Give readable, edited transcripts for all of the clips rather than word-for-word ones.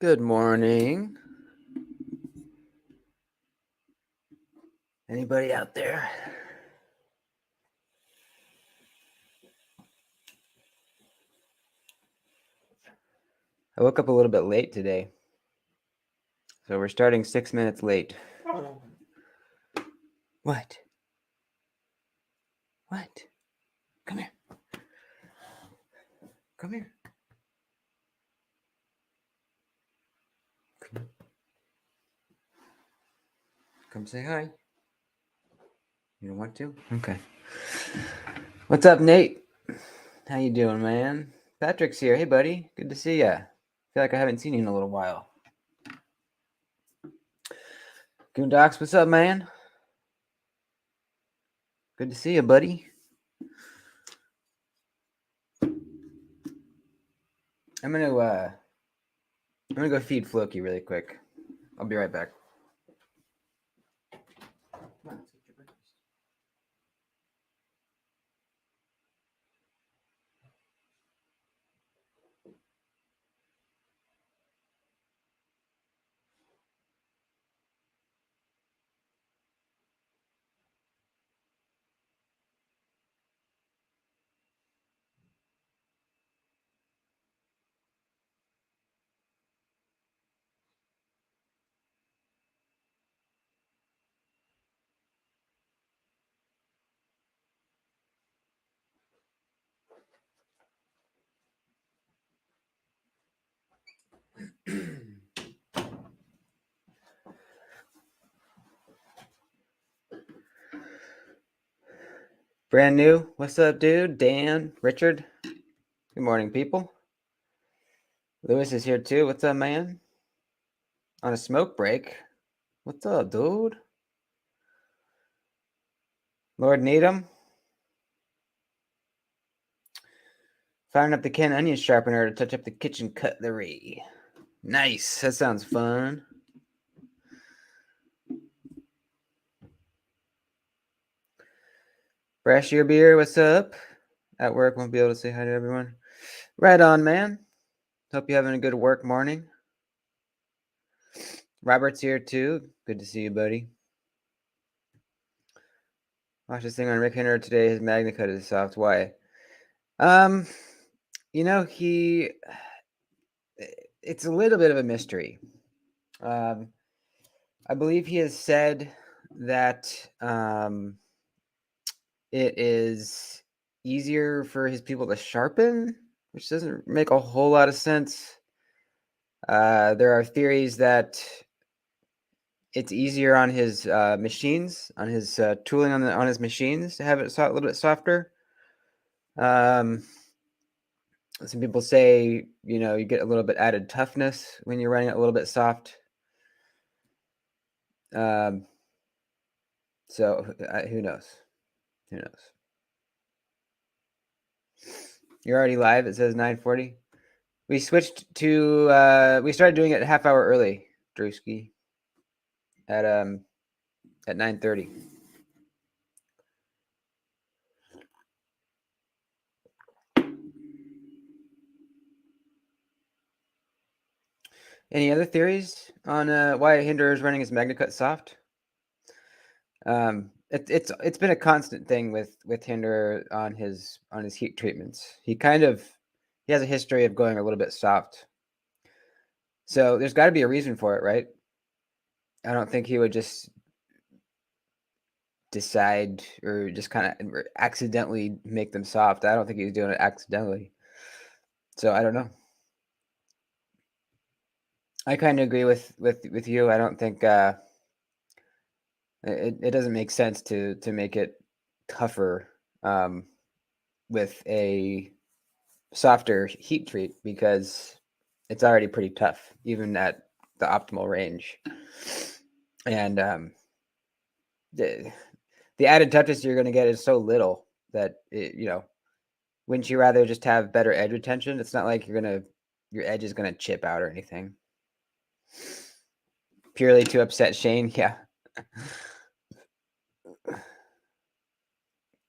Good morning. Anybody out there? I woke up a little bit late today. So we're starting 6 minutes late. What? What? Come here. Come here. Come say hi. You don't want to? Okay. What's up, Nate? How you doing, man? Patrick's here. Hey, buddy. Good to see ya. Feel like I haven't seen you in a little while. Goondox, what's up, man? Good to see you, buddy. I'm gonna go feed Floki really quick. I'll be right back. Come on, let's get your breakfast. Brand new. What's up, dude? Dan, Richard. Good morning, people. Lewis is here too. What's up, man? On a smoke break. What's up, dude? Lord Needham. Firing up the Ken onion sharpener to touch up the kitchen cutlery. Nice. That sounds fun. Brashier beer, what's up? At work, won't be able to say hi to everyone. Right on, man. Hope you're having a good work morning. Robert's here too. Good to see you, buddy. Watch this thing on Rick Henry today. His magna cut is soft. Why? It's a little bit of a mystery. I believe he has said that it is easier for his people to sharpen, which doesn't make a whole lot of sense. There are theories that it's easier on his machines, on his tooling on his machines to have it a little bit softer. Some people say, you get a little bit added toughness when you're running it a little bit soft. So who knows? Who knows? You're already live. It says 9:40. We switched to we started doing it a half hour early, Drewski. At 9:30. Any other theories on why Hinder is running his MagnaCut soft? It's been a constant thing with Hinder on his heat treatments. He has a history of going a little bit soft. So there's got to be a reason for it, right? I don't think he would just decide or just kind of accidentally make them soft. I don't think he was doing it accidentally. So I don't know. I kind of agree with you. I don't think it doesn't make sense to make it tougher with a softer heat treat because it's already pretty tough, even at the optimal range. And the added toughness you're going to get is so little that wouldn't you rather just have better edge retention? It's not like your edge is going to chip out or anything. Purely to upset Shane, yeah.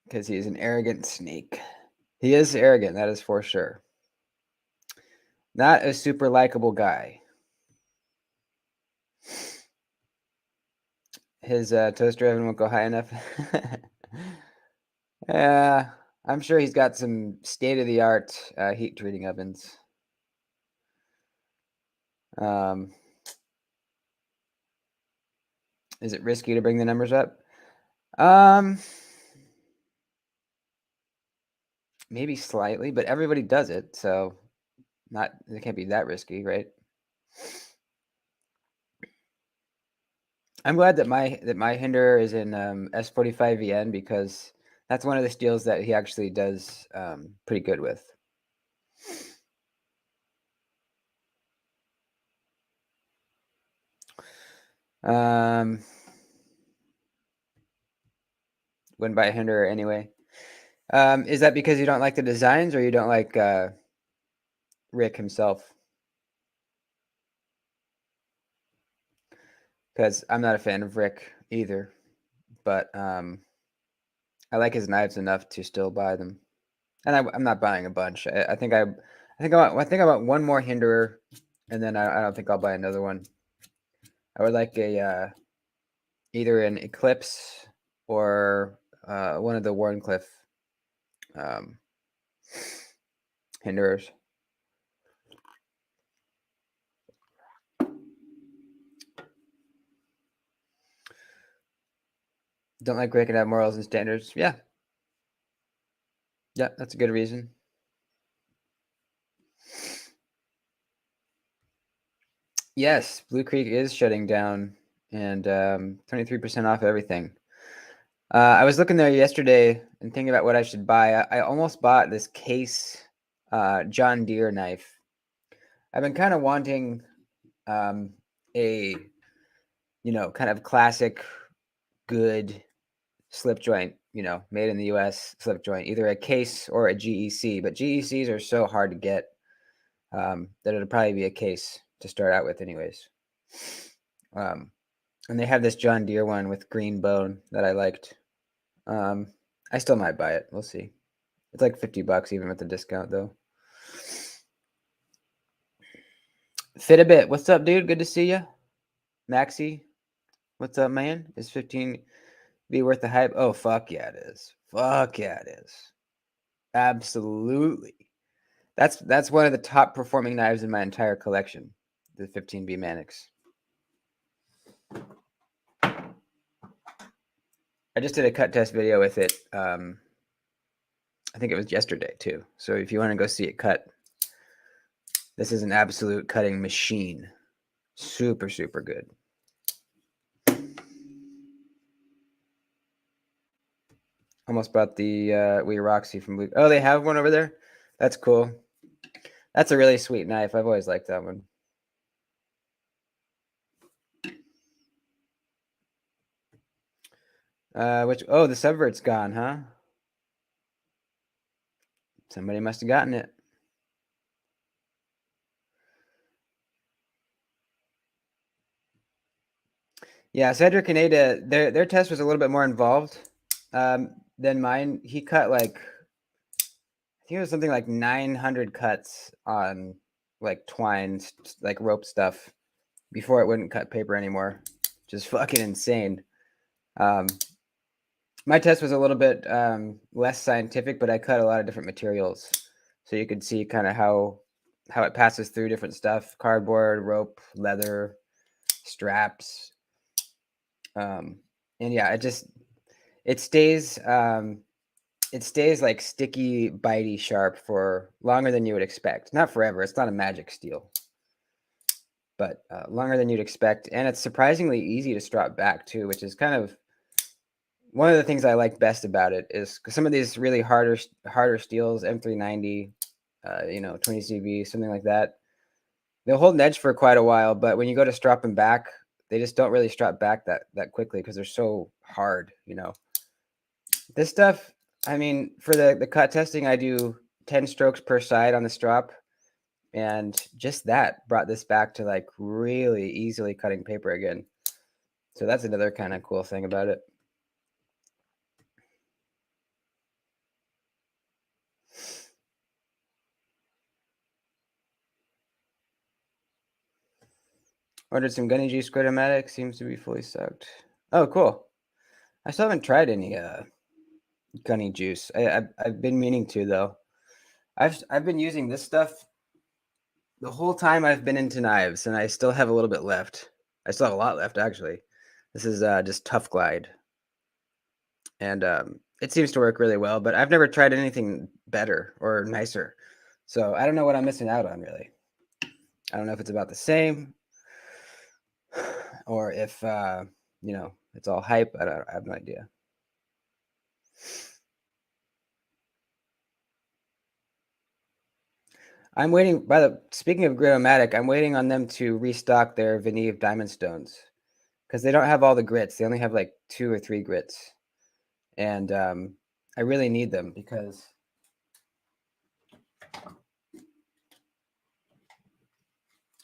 Because he's an arrogant snake. He is arrogant, that is for sure. Not a super likable guy. His toaster oven won't go high enough. Yeah, I'm sure he's got some state-of-the-art heat treating ovens. Um, is it risky to bring the numbers up? Maybe slightly, but everybody does it, so it can't be that risky, right? I'm glad that my Hinder is in S45VN because that's one of the steels that he actually does pretty good with. Wouldn't buy a Hinder anyway. Is that because you don't like the designs or you don't like Rick himself? Because I'm not a fan of Rick either, but I like his knives enough to still buy them. And I'm not buying a bunch. I think I want one more Hinderer, and then I don't think I'll buy another one. I would like a either an Eclipse or one of the Warncliffe um, Hinderers. Don't like Rick and have morals and standards. Yeah, yeah, that's a good reason. Yes, Blue Creek is shutting down, and 23% off everything. I was looking there yesterday and thinking about what I should buy. I almost bought this Case John Deere knife. I've been kind of wanting a kind of classic, good slip joint, made in the U.S. slip joint, either a Case or a GEC. But GECs are so hard to get that it'll probably be a Case to start out with, anyways. And they have this John Deere one with green bone that I liked. I still might buy it. We'll see. It's like $50 even with the discount, though. Fit a bit. What's up, dude? Good to see you. Maxie, what's up, man? Is 15 be worth the hype? Oh, fuck yeah, it is. Fuck yeah, it is. Absolutely. That's one of the top performing knives in my entire collection, the 15B Manix. I just did a cut test video with it. I think it was yesterday too. So if you want to go see it cut, this is an absolute cutting machine. Super, super good. Almost bought the Wee Roxy from Blue. Oh, they have one over there? That's cool. That's a really sweet knife. I've always liked that one. The subvert's gone, huh? Somebody must have gotten it. Yeah, Cedric and Ada, their test was a little bit more involved than mine. He cut I think it was something like 900 cuts on like twine, like rope stuff before it wouldn't cut paper anymore. Just fucking insane. My test was a little bit less scientific, but I cut a lot of different materials, so you could see kind of how it passes through different stuff: cardboard, rope, leather, straps, and yeah, it stays like sticky, bitey, sharp for longer than you would expect. Not forever. It's not a magic steel, but longer than you'd expect, and it's surprisingly easy to strap back too, which is kind of one of the things I like best about it. Is because some of these really harder steels, M390, 20CV, something like that, they'll hold an edge for quite a while, but when you go to strap them back, they just don't really strap back that quickly because they're so hard. This stuff, I mean, for the cut testing, I do 10 strokes per side on the strap, and just that brought this back to like really easily cutting paper again. So that's another kind of cool thing about it. Ordered some Gunny Juice Gratomatic. Seems to be fully sucked. Oh, cool. I still haven't tried any Gunny Juice. I've been meaning to though. I've been using this stuff the whole time I've been into knives, and I still have a little bit left. I still have a lot left actually. This is just Tough Glide, and it seems to work really well. But I've never tried anything better or nicer, so I don't know what I'm missing out on really. I don't know if it's about the same, or if it's all hype. I have no idea. I'm waiting. Speaking of Gritomatic, I'm waiting on them to restock their Veneve Diamond Stones because they don't have all the grits. They only have like 2 or 3 grits, and I really need them because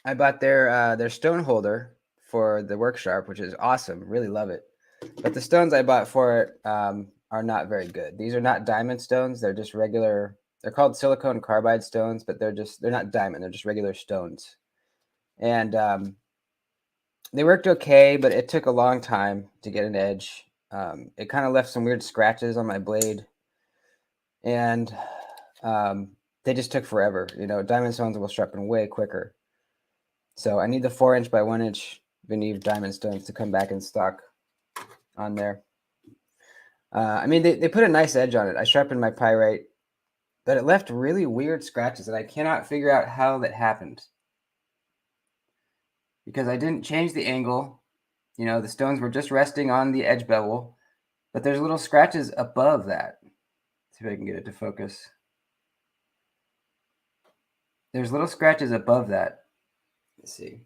I bought their stone holder for the work sharp, which is awesome. Really love it. But the stones I bought for it are not very good. These are not diamond stones. They're just regular. They're called silicone carbide stones, but they're not diamond. They're just regular stones. And they worked okay, but it took a long time to get an edge. It kind of left some weird scratches on my blade, and they just took forever. Diamond stones will sharpen way quicker. So I need the 4-inch by 1-inch Veneve diamond stones to come back in stock on there. I mean, they put a nice edge on it. I sharpened my pyrite, but it left really weird scratches, and I cannot figure out how that happened. Because I didn't change the angle. The stones were just resting on the edge bevel, but there's little scratches above that. Let's see if I can get it to focus. There's little scratches above that. Let's see.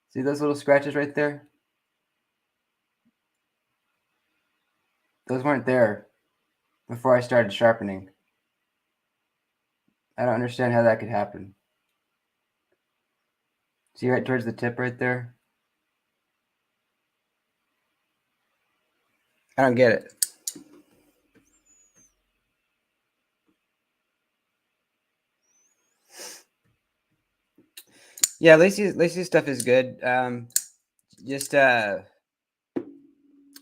See those little scratches right there? Those weren't there before I started sharpening. I don't understand how that could happen. See right towards the tip right there? I don't get it. Yeah, Lacey's stuff is good. Just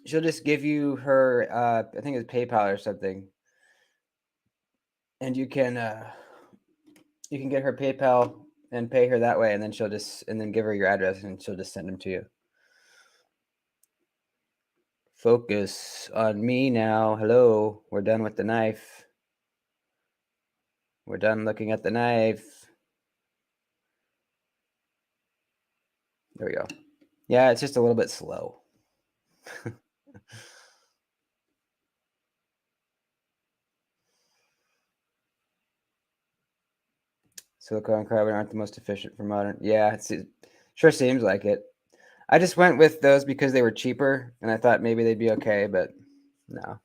she'll just give you her I think it's PayPal or something, and you can get her PayPal and pay her that way, and then then give her your address, and she'll just send them to you. Focus on me now. Hello, we're done with the knife. We're done looking at the knife. There we go. Yeah, it's just a little bit slow. Silicone carbon aren't the most efficient for modern. Yeah, it sure seems like it. I just went with those because they were cheaper, and I thought maybe they'd be okay, but no.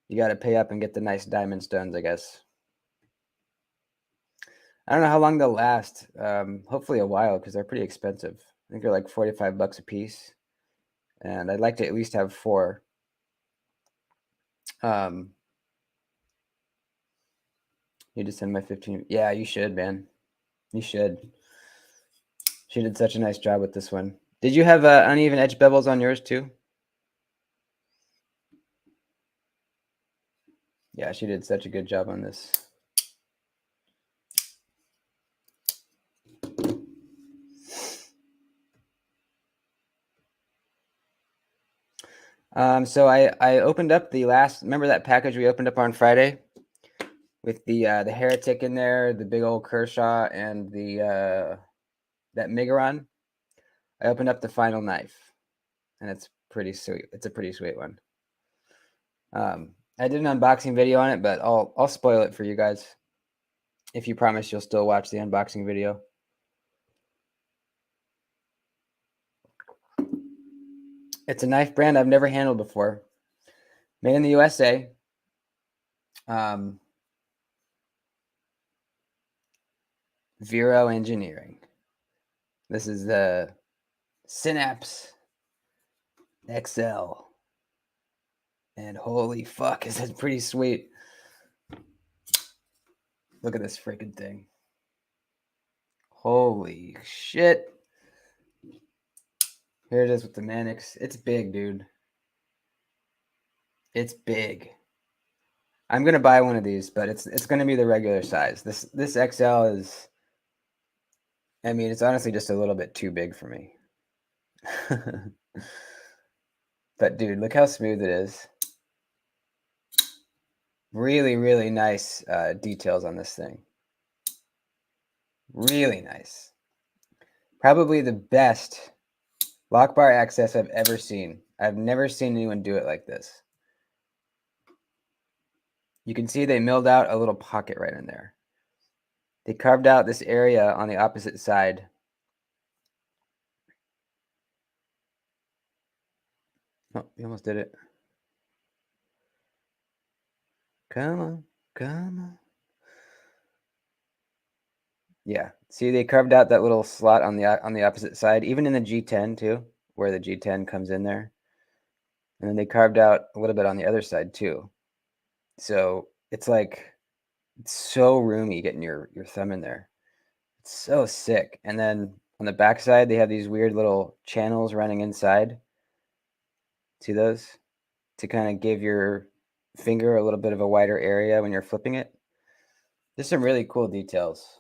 You got to pay up and get the nice diamond stones, I guess. I don't know how long they'll last. Hopefully a while because they're pretty expensive. I think they're like $45 a piece, and I'd like to at least have 4. You just send my 15. Yeah, you should, man. You should. She did such a nice job with this one. Did you have uneven edge bevels on yours too? Yeah, she did such a good job on this. So I opened up the last. Remember that package we opened up on Friday with the Heretic in there, the big old Kershaw, and the that Megaron. I opened up the final knife, and it's pretty sweet. It's a pretty sweet one. I did an unboxing video on it, but I'll spoil it for you guys if you promise you'll still watch the unboxing video. It's a knife brand I've never handled before. Made in the USA. Vero Engineering. This is the Synapse XL. And holy fuck, is that pretty sweet. Look at this freaking thing. Holy shit. Here it is with the Mannix. It's big, dude. It's big. I'm gonna buy one of these, but it's gonna be the regular size. This XL is, I mean, it's honestly just a little bit too big for me. But dude, look how smooth it is. Really, really nice details on this thing. Really nice. Probably the best lock bar access I've ever seen. I've never seen anyone do it like this. You can see they milled out a little pocket right in there. They carved out this area on the opposite side. Oh, you almost did it. Come on, come on. Yeah, see, they carved out that little slot on the opposite side, even in the G10 too, where the G10 comes in there. And then they carved out a little bit on the other side too. So it's like, it's so roomy getting your thumb in there. It's so sick. And then on the back side, they have these weird little channels running inside. See those? To kind of give your finger a little bit of a wider area when you're flipping it. There's some really cool details.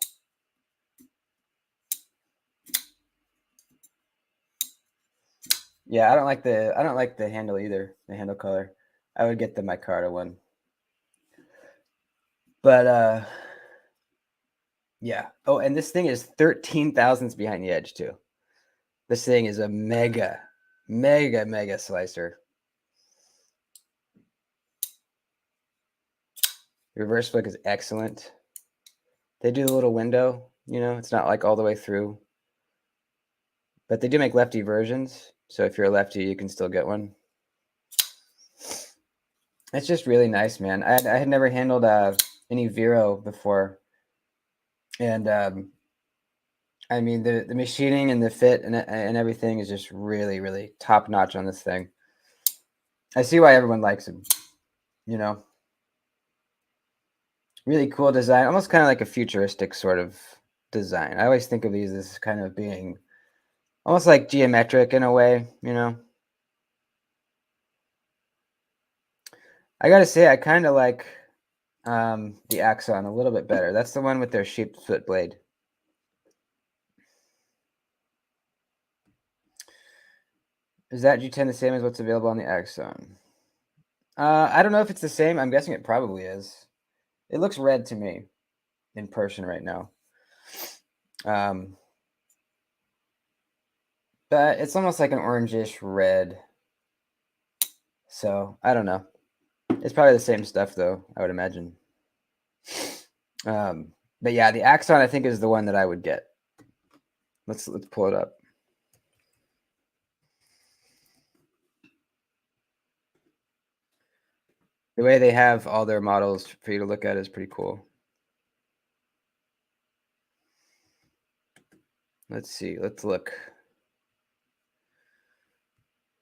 Yeah, I don't like the handle either, the handle color. I would get the micarta one. But yeah. Oh, and this thing is 13 thousandths behind the edge too. This thing is a mega slicer. Reverse flick is excellent. They do the little window, you know, it's not like all the way through. But they do make lefty versions, so if you're a lefty, you can still get one. It's just really nice, man. I had never handled any Vero before, and I mean the machining and the fit and everything is just really top notch on this thing. I see why everyone likes him. You know, really cool design, almost kind of like a futuristic sort of design. I always think of these as kind of being almost like geometric in a way. You know, I gotta say I kind of like the Axon a little bit better. That's the one with their sheep foot blade. Is that G10 the same as what's available on the Axon? I don't know if it's the same. I'm guessing it probably is. It looks red to me in person right now. But it's almost like an orangish red. So I don't know. It's probably the same stuff though, I would imagine. But yeah, the Axon I think is the one that I would get. Let's pull it up. The way they have all their models for you to look at is pretty cool. Let's see. Let's look.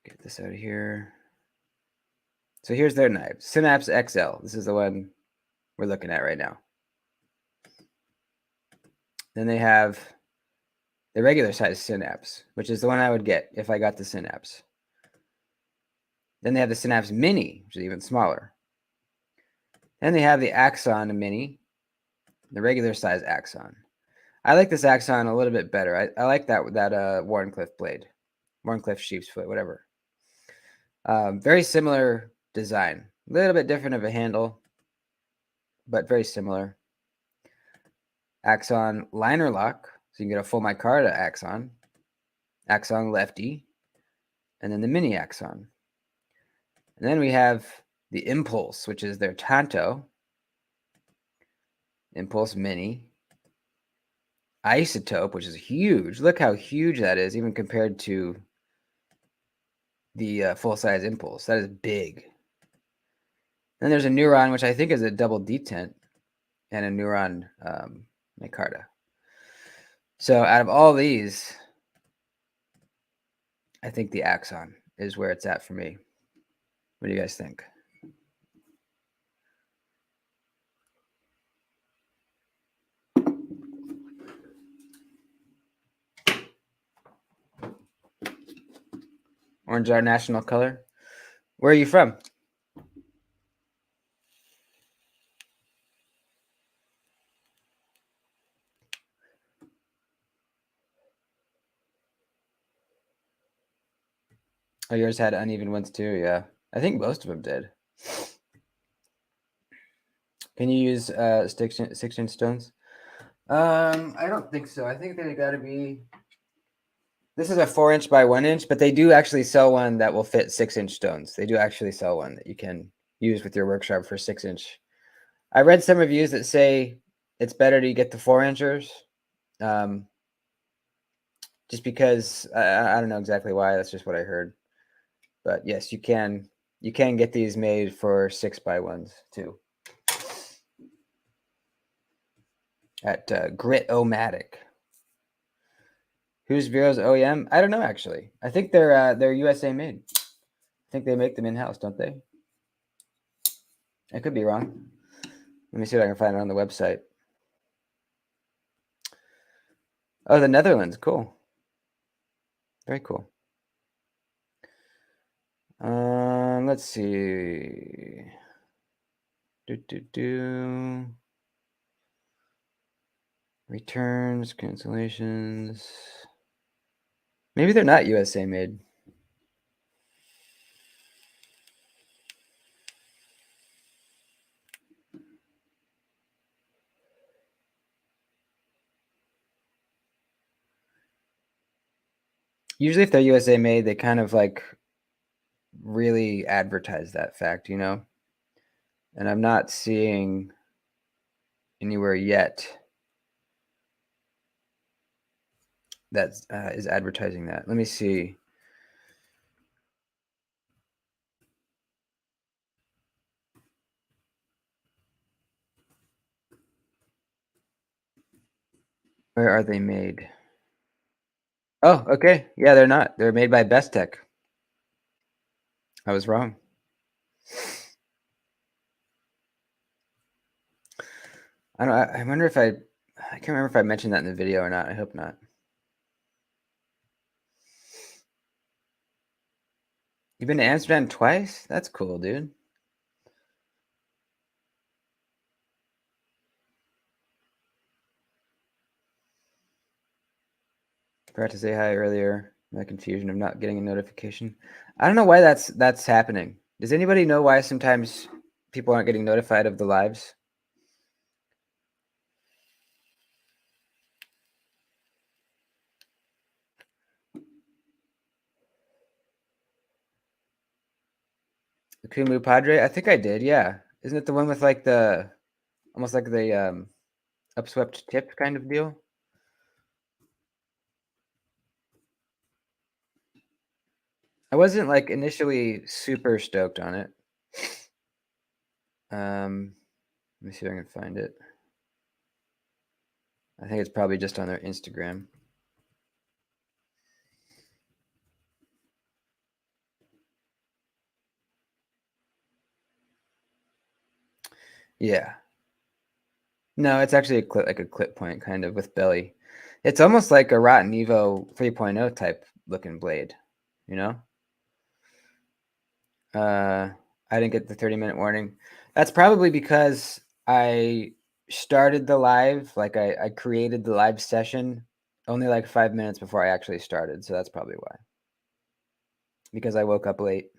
Get this out of here. So here's their knife. Synapse XL. This is the one we're looking at right now. Then they have the regular size Synapse, which is the one I would get if I got the Synapse. Then they have the Synapse Mini, which is even smaller. Then they have the Axon Mini, the regular size Axon. I like this Axon a little bit better. I like that Warncliffe blade, Warncliffe sheep's foot, whatever. Very similar design, a little bit different of a handle, but very similar. Axon liner lock, so you can get a full micarta Axon, Axon lefty, and then the mini Axon. And then we have the Impulse, which is their Tanto, Impulse Mini, Isotope, which is huge. Look how huge that is, even compared to the full-size Impulse. That is big. Then there's a Neuron, which I think is a double detent, and a Neuron micarta. So out of all these, I think the Axon is where it's at for me. What do you guys think? Orange is our national color. Where are you from? Oh, yours had uneven ones too. Yeah, I think most of them did. Can you use 6-inch stones? I don't think so. I think they got to be. This is a 4-inch by 1-inch, but they do actually sell one that will fit 6-inch stones. They do actually sell one that you can use with your workshop for 6-inch. I read some reviews that say it's better to get the 4-inchers, just because I don't know exactly why. That's just what I heard. But yes, you can get these made for 6x1s too. At Grit-O-Matic. Who's Vero's OEM? I don't know actually. I think they're USA made. I think they make them in house, don't they? I could be wrong. Let me see if I can find it on the website. Oh, the Netherlands. Cool. Very cool. Let's see. Returns, cancellations. Maybe they're not USA made. Usually if they're USA made, they kind of like really advertise that fact, you know? And I'm not seeing anywhere yet that is advertising that. Let me see. Where are they made? Oh, okay. Yeah, they're not. They're made by Best Tech. I was wrong. I don't. I wonder if I can't remember if I mentioned that in the video or not. I hope not. You've been to Amsterdam twice? That's cool, dude. Forgot to say hi earlier. My confusion of not getting a notification. I don't know why that's happening. Does anybody know why sometimes people aren't getting notified of the lives? The Kumu Padre? I think I did, yeah. Isn't it the one with like the almost like the upswept tip kind of deal? I wasn't like initially super stoked on it. Let me see if I can find it. I think it's probably just on their Instagram. Yeah. No, it's actually like a clip point kind of with belly. It's almost like a Rotten Evo 3.0 type looking blade, you know? I didn't get the 30-minute warning. That's probably because I started the live, like I created the live session only like 5 minutes before I actually started. So that's probably why. Because I woke up late.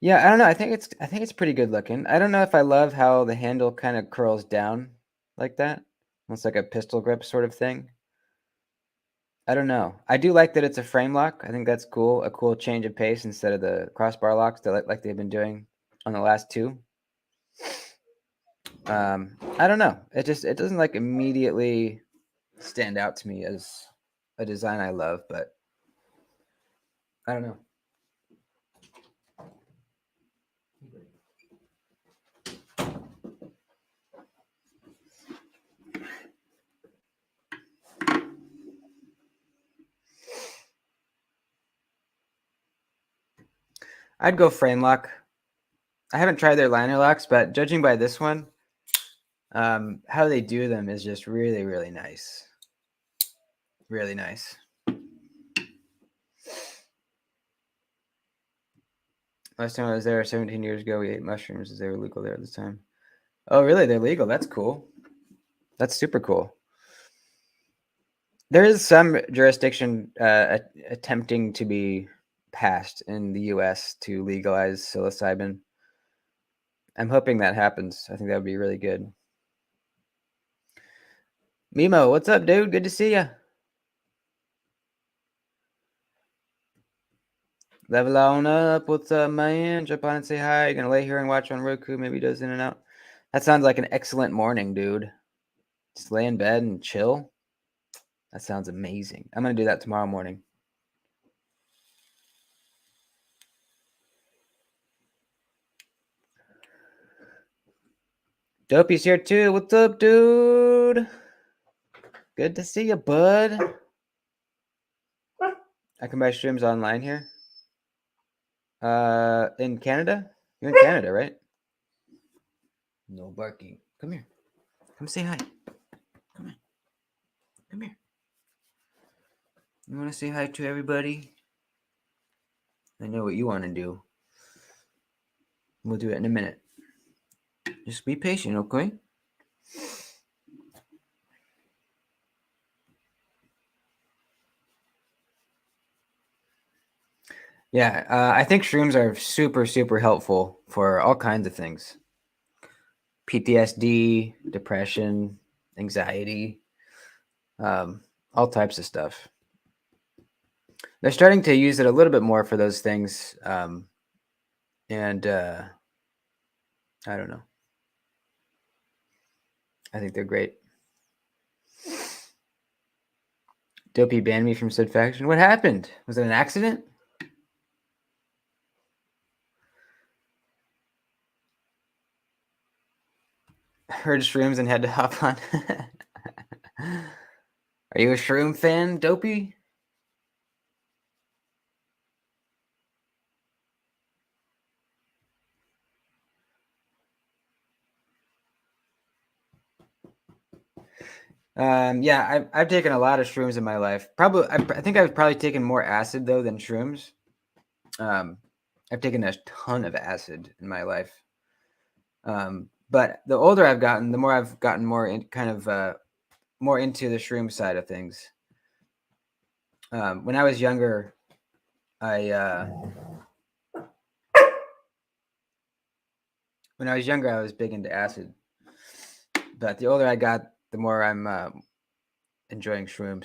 Yeah, I don't know. I think it's pretty good looking. I don't know if I love how the handle kind of curls down like that. Almost like a pistol grip sort of thing. I don't know. I do like that it's a frame lock. I think that's cool. A cool change of pace instead of the crossbar locks that like they've been doing on the last two. I don't know. It doesn't like immediately stand out to me as a design I love, but I don't know. I'd go frame lock. I haven't tried their liner locks, but judging by this one, how they do them is just really, really nice. Really nice. Last time I was there 17 years ago, we ate mushrooms as they were legal there at the time. Oh, really? They're legal. That's cool. That's super cool. There is some jurisdiction attempting to be passed in the U.S. to legalize psilocybin. I'm hoping that happens. I think that would be really good. Mimo, what's up, dude? Good to see you. Level on up. What's up, man? Jump on and say hi. You're gonna lay here and watch on Roku. Maybe does in and out. That sounds like an excellent morning, dude. Just lay in bed and chill. That sounds amazing. I'm gonna do that tomorrow morning. Dopey's here too. What's up, dude? Good to see you, bud. I can buy shrooms online here. In Canada? You're in Canada, right? No barking. Come here. Come say hi. Come here. Come here. You want to say hi to everybody? I know what you want to do. We'll do it in a minute. Just be patient, okay? Yeah, I think shrooms are super, super helpful for all kinds of things. PTSD, depression, anxiety, all types of stuff. They're starting to use it a little bit more for those things. And I don't know. I think they're great. Dopey banned me from said faction. What happened? Was it an accident? Heard shrooms and had to hop on. Are you a shroom fan, Dopey? Yeah, I've taken a lot of shrooms in my life. Probably, I think I've probably taken more acid though than shrooms. I've taken a ton of acid in my life. But the older I've gotten, the more I've gotten more more into the shroom side of things. When I was younger, I was big into acid. But the older I got, the more I'm enjoying shrooms.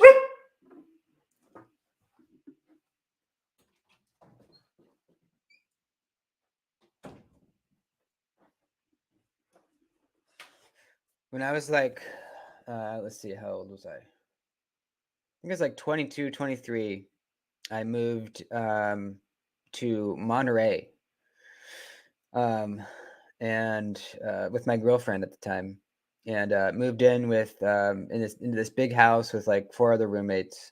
When I was like, let's see, how old was I? I think I was like 22, 23. I moved to Monterey, and with my girlfriend at the time, and moved in with into this big house with like 4 other roommates.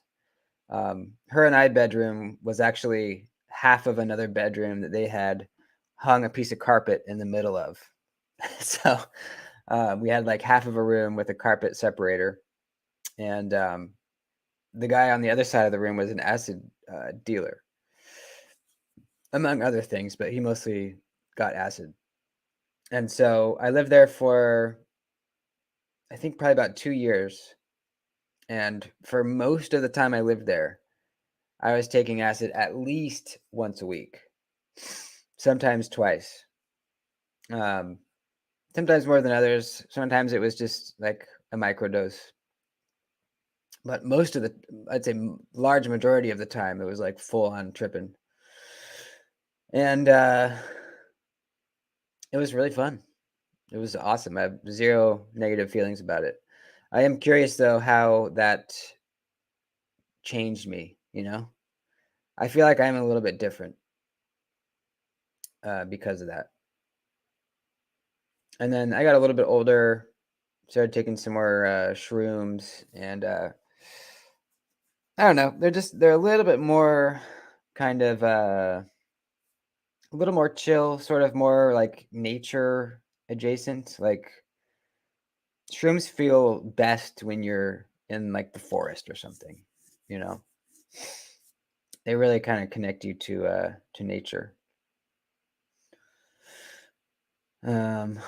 Her and I bedroom was actually half of another bedroom that they had hung a piece of carpet in the middle of. So we had like half of a room with a carpet separator, and the guy on the other side of the room was an acid dealer, among other things, but he mostly got acid. And so I lived there for, I think, probably about 2 years. And for most of the time I lived there, I was taking acid at least once a week, sometimes twice. Sometimes more than others. Sometimes it was just like a microdose. But most of the, I'd say large majority of the time, it was like full on tripping. And it was really fun. It was awesome. I have zero negative feelings about it. I am curious though how that changed me, you know? I feel like I'm a little bit different because of that. And then I got a little bit older, started taking some more shrooms, and I don't know, they're a little bit more kind of a little more chill, sort of more like nature adjacent. Like shrooms feel best when you're in like the forest or something, you know. They really kind of connect you to nature. Um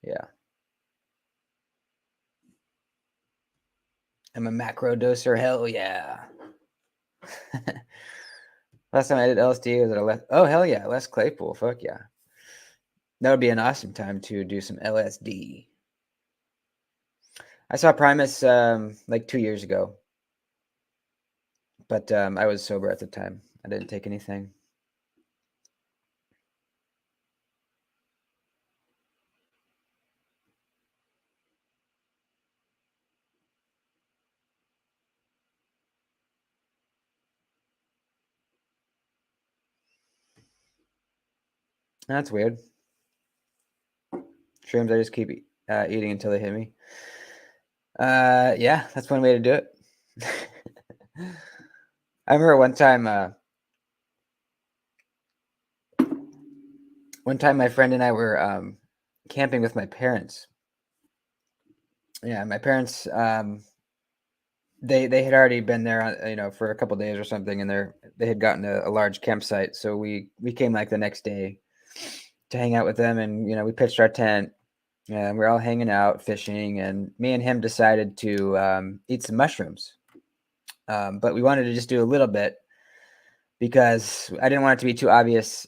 yeah. I'm a macro doser, hell yeah. Last time I did LSD was at a oh hell yeah, Les Claypool, fuck yeah. That would be an awesome time to do some LSD. I saw Primus like 2 years ago, but I was sober at the time. I didn't take anything. That's weird. Shrooms, I just keep eating until they hit me. Yeah, that's one way to do it. I remember one time my friend and I were camping with my parents. Yeah, my parents they had already been there, for a couple days or something, and they had gotten a large campsite. So we came like the next day to hang out with them, and we pitched our tent, and we're all hanging out, fishing, and me and him decided to eat some mushrooms. But we wanted to just do a little bit because I didn't want it to be too obvious,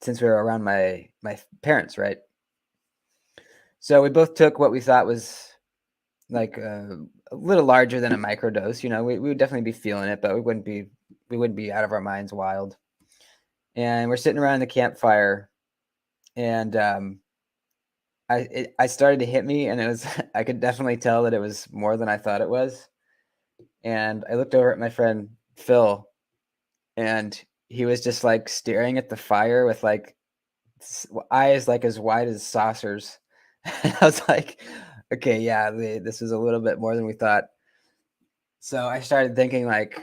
since we were around my parents, right? So we both took what we thought was like a little larger than a microdose. We would definitely be feeling it, but we wouldn't be out of our minds wild. And we're sitting around the campfire, and I started to hit me, and it was I could definitely tell that it was more than I thought it was. And I looked over at my friend Phil, and he was just like staring at the fire with like eyes like as wide as saucers. And I was like, okay, yeah, this is a little bit more than we thought. So I started thinking like,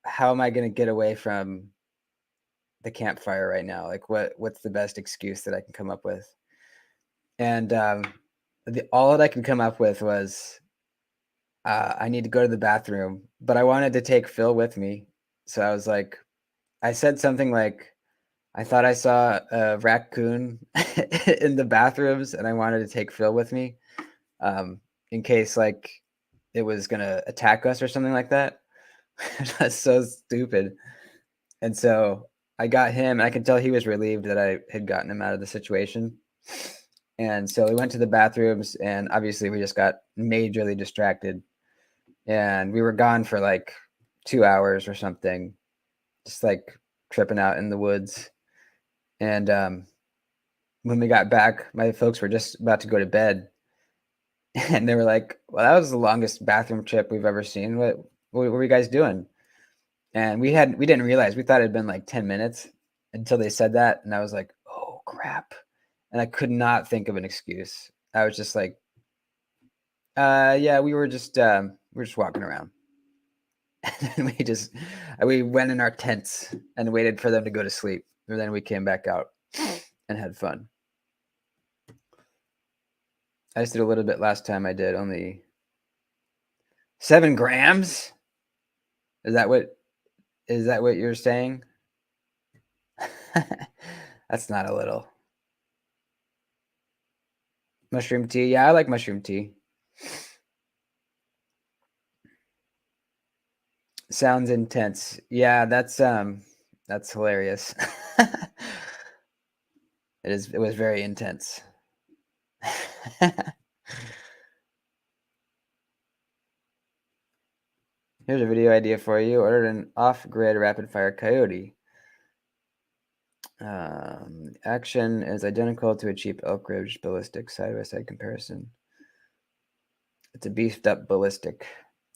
how am I going to get away from the campfire right now? Like, what's the best excuse that I can come up with? And all that I could come up with was, I need to go to the bathroom, but I wanted to take Phil with me. So I was like, I said something like, I thought I saw a raccoon in the bathrooms, and I wanted to take Phil with me, in case like it was gonna attack us or something like that. That's so stupid. And so I got him, and I could tell he was relieved that I had gotten him out of the situation. And so we went to the bathrooms, and obviously we just got majorly distracted. And we were gone for like 2 hours or something, just like tripping out in the woods. And when we got back, my folks were just about to go to bed, and they were like, "Well, that was the longest bathroom trip we've ever seen. What were you guys doing?" And we didn't realize. We thought it had been like 10 minutes until they said that, and I was like, "Oh crap." And I could not think of an excuse. I was just like, yeah, we were just walking around." And then we went in our tents and waited for them to go to sleep. And then we came back out and had fun. I just did a little bit last time. I did only 7 grams. Is that what you're saying? That's not a little. Mushroom tea. Yeah, I like mushroom tea. Sounds intense. Yeah, that's hilarious. It was very intense. Here's a video idea for you. Ordered an off-grid rapid-fire coyote. Action is identical to a cheap elk ridge ballistic side-by-side comparison. It's a beefed up ballistic.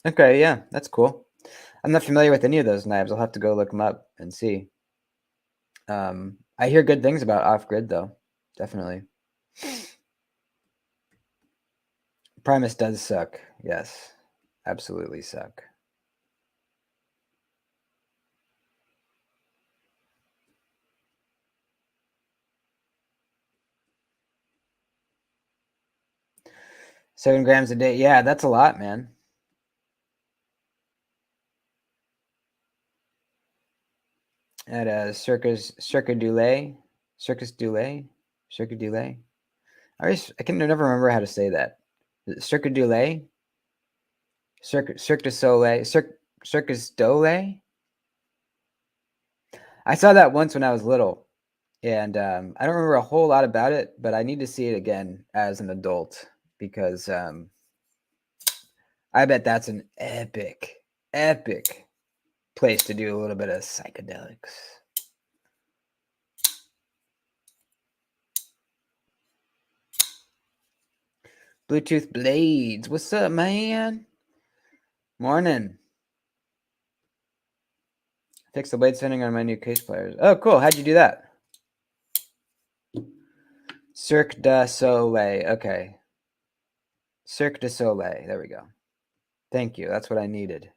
Okay, yeah, that's cool. I'm not familiar with any of those knives. I'll have to go look them up and see. I hear good things about off-grid though. Definitely. Primus does suck. Yes, absolutely suck. 7 grams a day. Yeah, that's a lot, man. At a Cirque du Lay. I can never remember how to say that. Cirque du Lay? Cirque du Soleil? Circus Dole? I saw that once when I was little, and I don't remember a whole lot about it, but I need to see it again as an adult because I bet that's an epic place to do a little bit of psychedelics. Bluetooth Blades. What's up, man? Morning. Fix the blade setting on my new case players. Oh, cool. How'd you do that? Cirque du Soleil. Okay. Cirque du Soleil. There we go. Thank you. That's what I needed.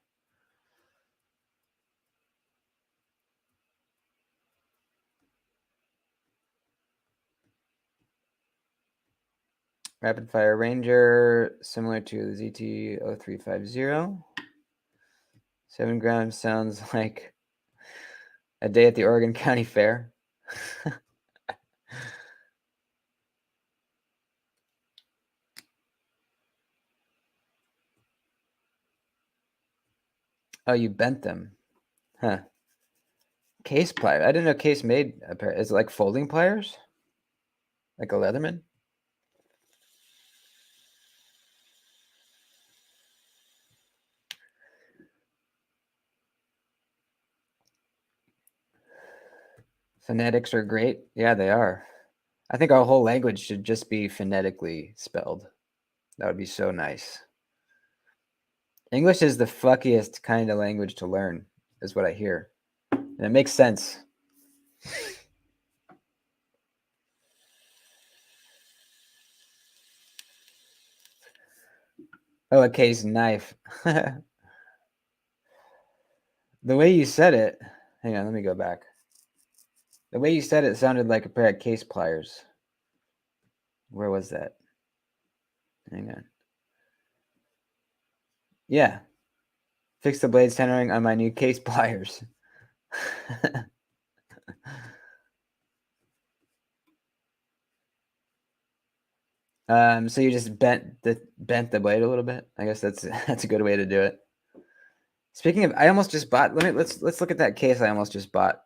Rapid Fire Ranger, similar to the ZT-0350. 7 grams sounds like a day at the Oregon County Fair. Oh, you bent them. Huh. Case pliers. I didn't know Case made a pair. Is it like folding pliers? Like a Leatherman? Phonetics are great. Yeah, they are. I think our whole language should just be phonetically spelled. That would be so nice. English is the fuckiest kind of language to learn, is what I hear. And it makes sense. Oh, a case knife. The way you said it, hang on, let me go back. The way you said it sounded like a pair of case pliers. Where was that? Hang on. Yeah. Fix the blade centering on my new case pliers. So you just bent the blade a little bit. I guess that's a good way to do it. Speaking of, I almost just bought. Let's look at that case I almost just bought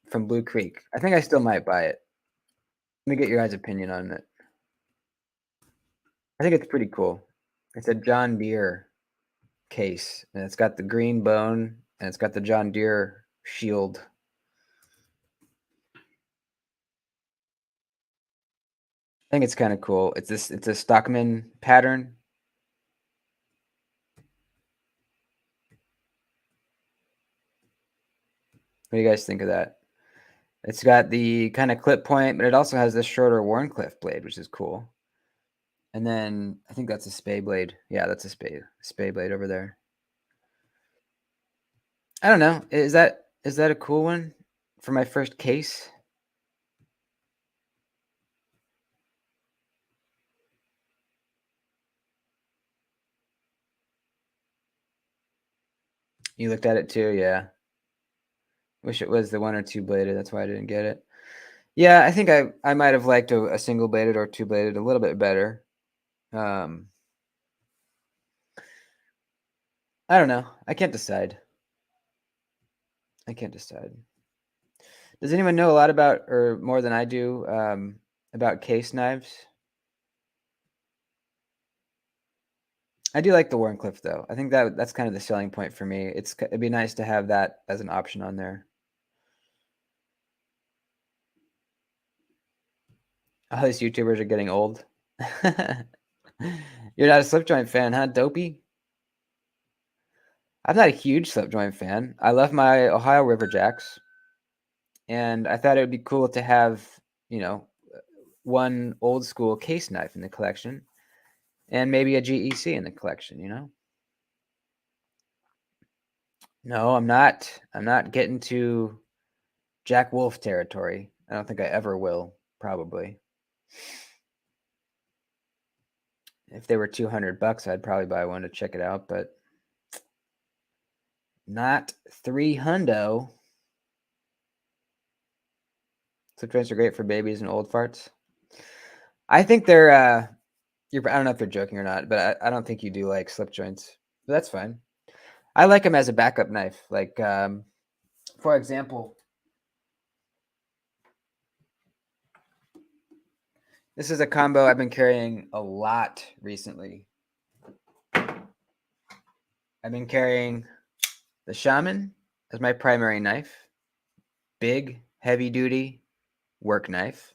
from Blue Creek. I think I still might buy it. Let me get your guys' opinion on it. I think it's pretty cool. It's a John Deere case, and it's got the green bone, and it's got the John Deere shield. I think it's kind of cool. It's a Stockman pattern. What do you guys think of that? It's got the kind of clip point, but it also has this shorter Warncliffe blade, which is cool. And then I think that's a spay blade. Yeah, that's a spay blade over there. I don't know. Is that a cool one for my first case? You looked at it too, yeah. Wish it was the 1 or 2 bladed. That's why I didn't get it. Yeah, I think I might have liked a single bladed or 2 bladed a little bit better. I don't know. I can't decide. Does anyone know a lot about, or more than I do, about case knives? I do like the Warncliffe though. I think that's kind of the selling point for me. It'd be nice to have that as an option on there. All these YouTubers are getting old. You're not a slip joint fan, huh, Dopey? I'm not a huge slip joint fan. I love my Ohio River Jacks, and I thought it would be cool to have, one old school case knife in the collection, and maybe a GEC in the collection. No, I'm not. I'm not getting to Jack Wolf territory. I don't think I ever will, probably. If they were $200, I'd probably buy one to check it out, but not 300. Slip joints are great for babies and old farts. I think they're I don't know if they're joking or not, but I don't think you do like slip joints. But that's fine. I like them as a backup knife. Like, for example, this is a combo I've been carrying a lot recently. I've been carrying the Shaman as my primary knife, big, heavy duty work knife.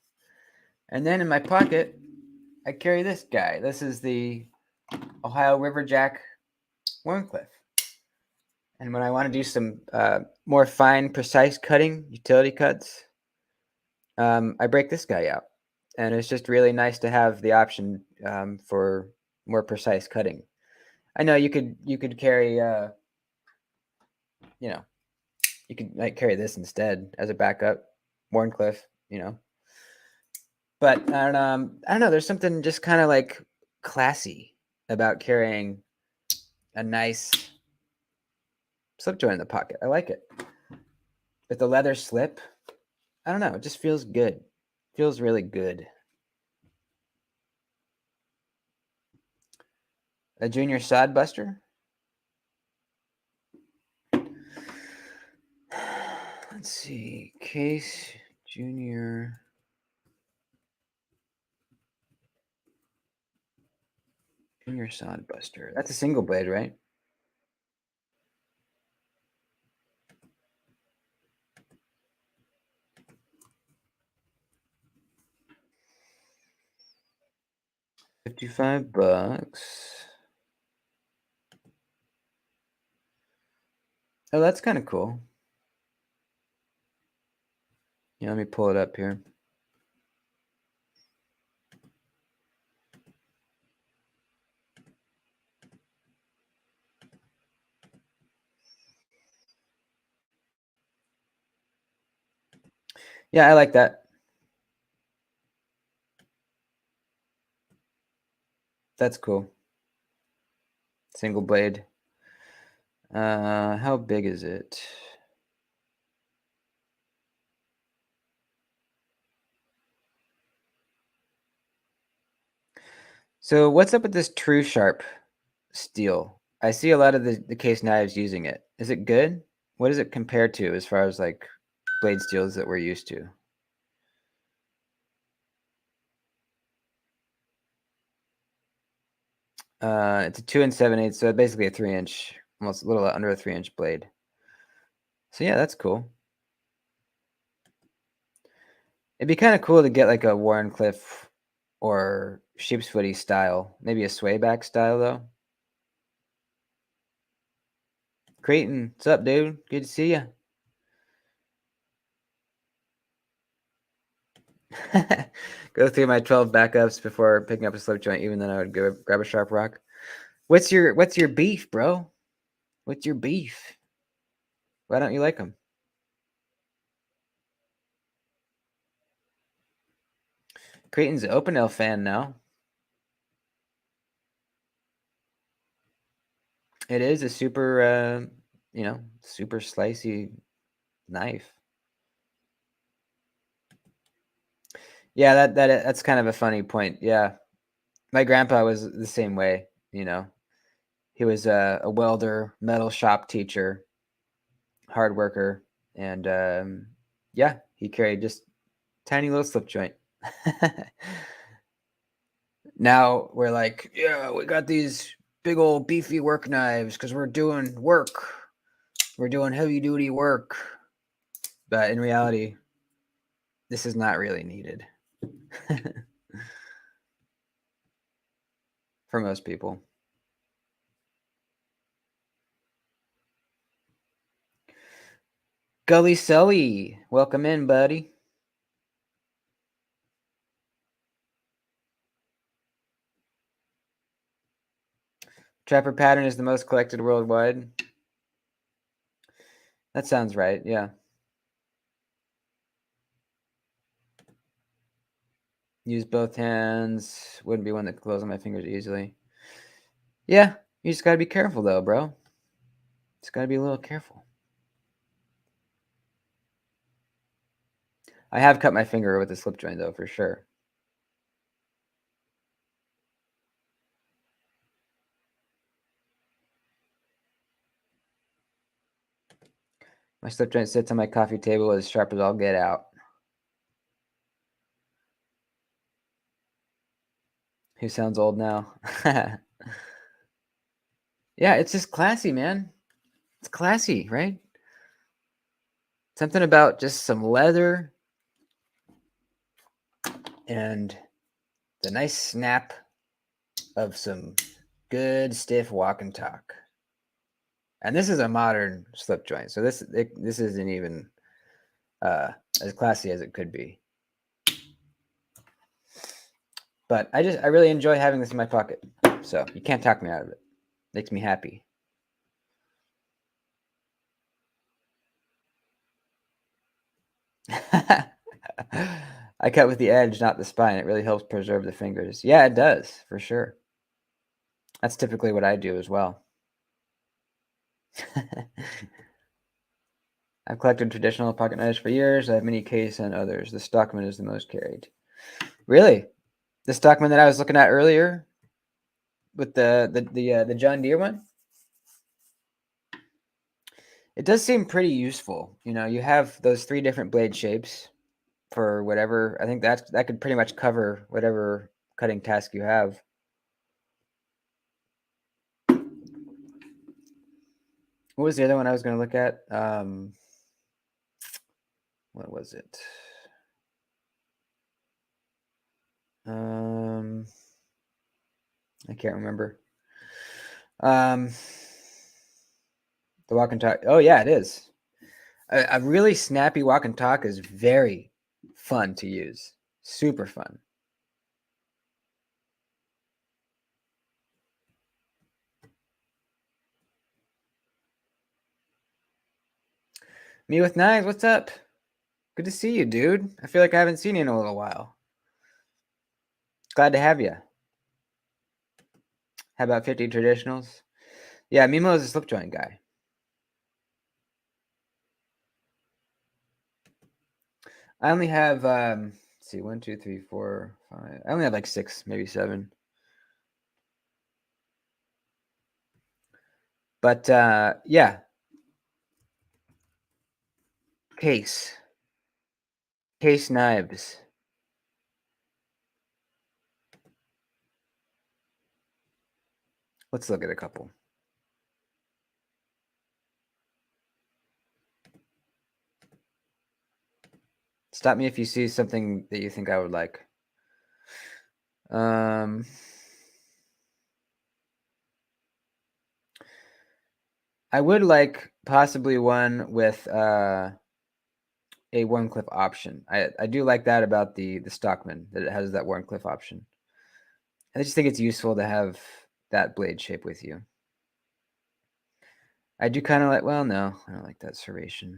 And then in my pocket, I carry this guy. This is the Ohio Riverjack Warncliffe. And when I want to do some more fine, precise cutting, utility cuts, I break this guy out. And it's just really nice to have the option for more precise cutting. I know you could carry, you could like carry this instead as a backup, Warncliffe, But I don't know. There's something just kind of like classy about carrying a nice slip joint in the pocket. I like it. With the leather slip, I don't know. It just feels good. Feels really good. A junior sod buster. Let's see. Case junior. Junior sod buster. That's a single blade, right? $55. Oh, that's kind of cool. Yeah, let me pull it up here. Yeah, I like that. That's cool. Single blade. How big is it? So what's up with this True Sharp steel? I see a lot of the case knives using it. Is it good? What does it compare to as far as like blade steels that we're used to? It's a 2 7/8, so basically a 3-inch, almost a little under a 3-inch blade. So yeah, that's cool. It'd be kind of cool to get like a Warncliffe or sheep's footy style, maybe a swayback style though. Creighton, what's up, dude? Good to see you. Go through my 12 backups before picking up a slip joint, even then I would go grab a sharp rock. What's your beef, bro? What's your beef? Why don't you like them? Creighton's an Open L fan now. It is a super, super slicey knife. Yeah, that's kind of a funny point. Yeah, my grandpa was the same way. He was a welder, metal shop teacher, hard worker, and yeah, he carried just tiny little slip joint. Now we're like, yeah, we got these big old beefy work knives because we're doing work. We're doing heavy duty work. But in reality, this is not really needed for most people. Gully Sully, welcome in, buddy. Trapper pattern is the most collected worldwide. That sounds right, yeah. Use both hands. Wouldn't be one that could close on my fingers easily. Yeah, you just gotta be careful though, bro. Just gotta be a little careful. I have cut my finger with a slip joint though, for sure. My slip joint sits on my coffee table as sharp as I'll get out. Who sounds old now? Yeah, it's just classy, man. It's classy, right? Something about just some leather and the nice snap of some good stiff walk and talk. And this is a modern slip joint, so this isn't even as classy as it could be. But I really enjoy having this in my pocket, so you can't talk me out of it. Makes me happy. I cut with the edge, not the spine. It really helps preserve the fingers. Yeah, it does, for sure. That's typically what I do as well. I've collected traditional pocket knives for years. I have many case and others. The Stockman is the most carried. Really? The Stockman that I was looking at earlier with the John Deere one? It does seem pretty useful. You know, you have those 3 different blade shapes for whatever. I think that could pretty much cover whatever cutting task you have. What was the other one I was going to look at? What was it? I can't remember. The walk and talk. Oh yeah, it is. A really snappy walk and talk is very fun to use. Super fun. Me with knives, what's up? Good to see you, dude. I feel like I haven't seen you in a little while. Glad to have you. How about 50 traditionals? Yeah, Mimo is a slip joint guy. I only have let's see, 1, 2, 3, 4, 5. I only have like 6, maybe 7. But yeah. Case knives. Let's look at a couple. Stop me if you see something that you think I would like. I would like possibly one with a Warncliffe option. I do like that about the Stockman, that it has that Warncliffe option. I just think it's useful to have that blade shape with you. I do kind of like, well, no, I don't like that serration.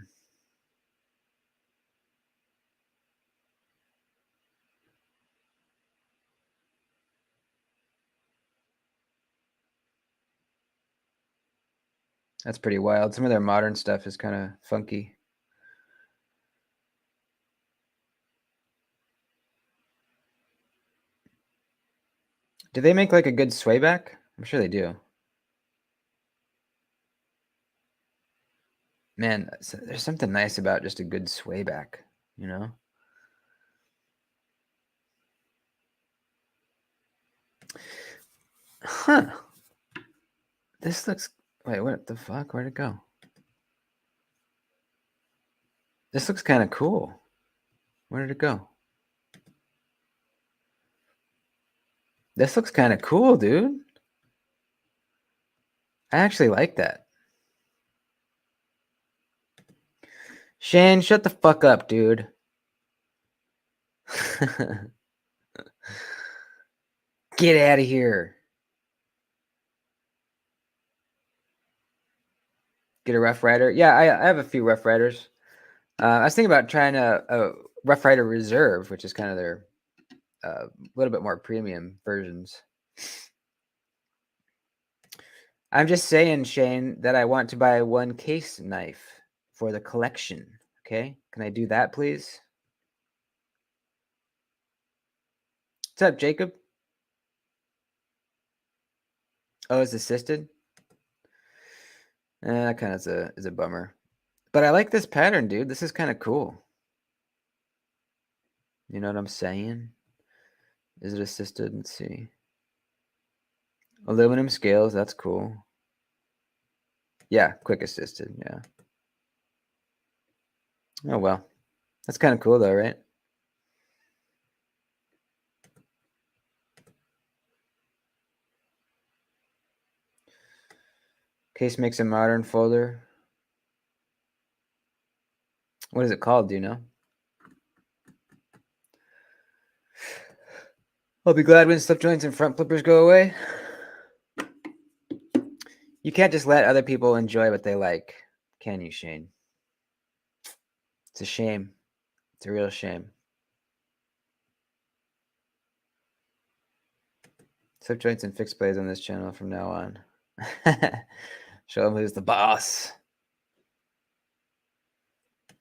That's pretty wild. Some of their modern stuff is kind of funky. Do they make like a good swayback? I'm sure they do. Man, there's something nice about just a good swayback, you know? Huh. This looks... Wait, what the fuck? Where'd it go? This looks kind of cool. Where did it go? This looks kind of cool, dude. I actually like that. Shane, shut the fuck up, dude. Get out of here. Get a Rough Rider. Yeah, I have a few Rough Riders. I was thinking about trying a Rough Rider Reserve, which is kind of their a little bit more premium versions. I'm just saying, Shane, that I want to buy one case knife for the collection. Okay, can I do that, please? What's up, Jacob? Oh, it's assisted. That kind of is a bummer. But I like this pattern, dude. This is kind of cool. You know what I'm saying? Is it assisted? Let's see. Aluminum scales. That's cool. Yeah, quick assisted. Yeah. Oh, well. That's kind of cool, though, right? Case makes a modern folder. What is it called? Do you know? I'll be glad when slip joints and front flippers go away. You can't just let other people enjoy what they like, can you, Shane? It's a shame. It's a real shame. Slip joints and fixed blades on this channel from now on. Show them who's the boss.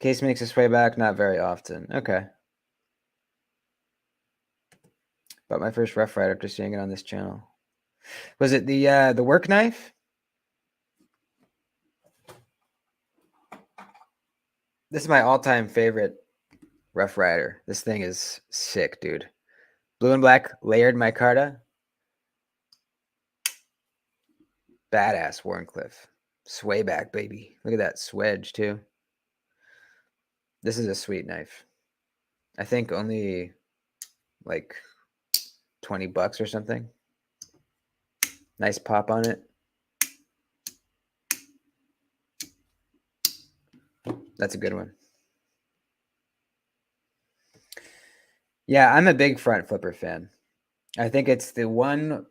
Case makes its way back, not very often. Okay. Bought my first Rough Rider after seeing it on this channel. Was it the work knife? This is my all-time favorite Rough Rider. This thing is sick, dude. Blue and black layered micarta. Badass Warncliffe. Sway back, baby. Look at that swedge, too. This is a sweet knife. I think only like $20 or something. Nice pop on it. That's a good one. Yeah, I'm a big front flipper fan. I think it's the one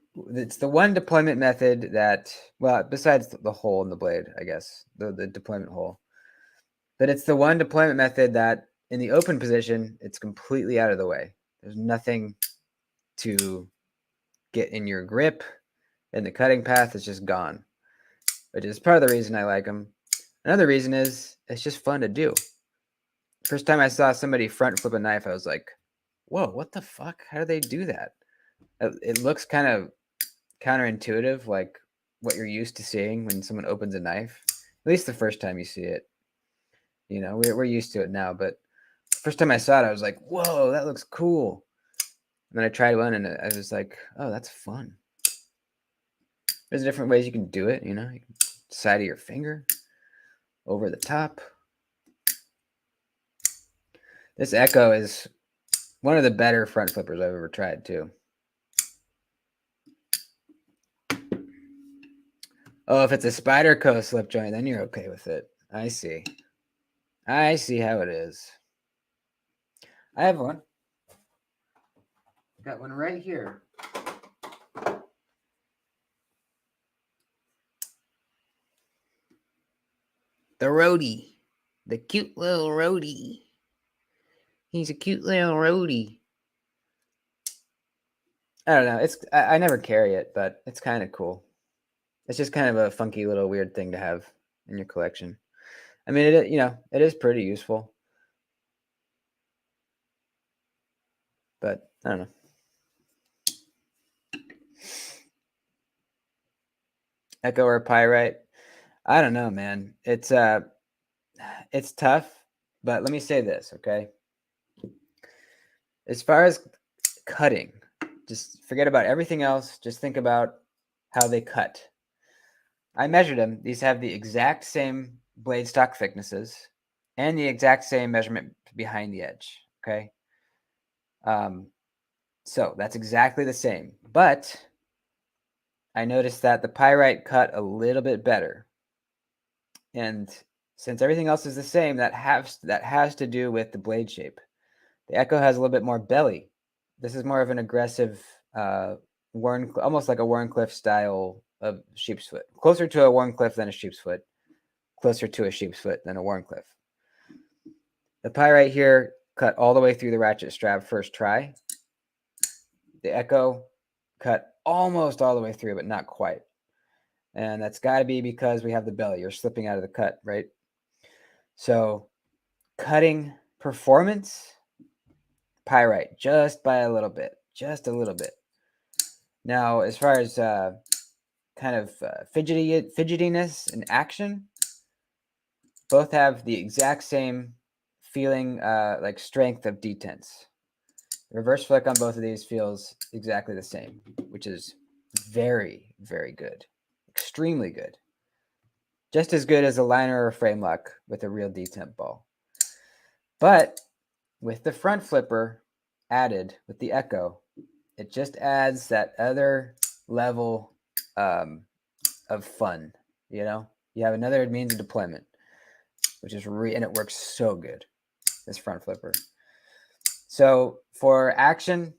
deployment method that, well, besides the hole in the blade, I guess, the deployment hole. But it's the one deployment method that in the open position, it's completely out of the way. There's nothing to get in your grip, and the cutting path is just gone, which is part of the reason I like them. Another reason is it's just fun to do. First time I saw somebody front flip a knife, I was like, whoa, what the fuck? How do they do that? It looks kind of counterintuitive, like what you're used to seeing when someone opens a knife. At least the first time you see it. You know, we're used to it now, but first time I saw it, I was like, whoa, that looks cool. And then I tried one and I was like, oh, that's fun. There's different ways you can do it, you know, you can side of your finger, over the top. This Echo is one of the better front flippers I've ever tried, too. Oh, if it's a Spyderco slip joint, then you're okay with it. I see. I see how it is. I have one. Got one right here. The roadie. The cute little roadie. He's a cute little roadie. I don't know. I never carry it, but it's kind of cool. It's just kind of a funky little weird thing to have in your collection. I mean, it is pretty useful. But I don't know. Echo or Pyrite? I don't know, man. It's tough, but let me say this, okay? As far as cutting, just forget about everything else. Just think about how they cut. I measured them. These have the exact same blade stock thicknesses and the exact same measurement behind the edge, okay? So that's exactly the same. But I noticed that the Pyrite cut a little bit better. And since everything else is the same, that has to do with the blade shape. The Echo has a little bit more belly. This is more of an aggressive, almost like a Warncliffe style of sheep's foot. Closer to a Warncliffe than a sheep's foot. Closer to a sheep's foot than a Warncliffe. The Pyrite here cut all the way through the ratchet strap first try. the echo cut almost all the way through, but not quite. And that's got to be because we have the belly. You're slipping out of the cut, right? So cutting performance, pyrite, just by a little bit, just a little bit. Now, as far as kind of fidgetiness and action, both have the exact same feeling, like strength of detents. Reverse flick on both of these feels exactly the same, which is very, very good. Extremely good. Just as good as a liner or frame lock with a real detent ball. But with the front flipper added with the echo, it just adds that other level of fun. You know, you have another means of deployment, which is and it works so good. This front flipper. So for action,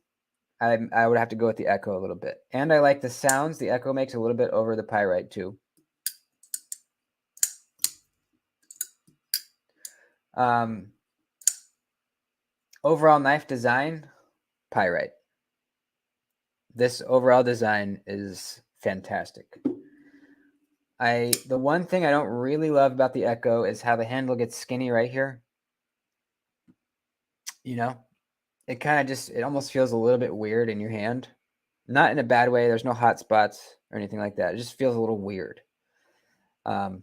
I would have to go with the echo a little bit, and I like the sounds the echo makes a little bit over the pyrite too. Overall knife design, pyrite. This overall design is fantastic. The one thing I don't really love about the echo is how the handle gets skinny right here. You know, it kind of just, it almost feels a little bit weird in your hand. Not in a bad way. There's no hot spots or anything like that. It just feels a little weird. And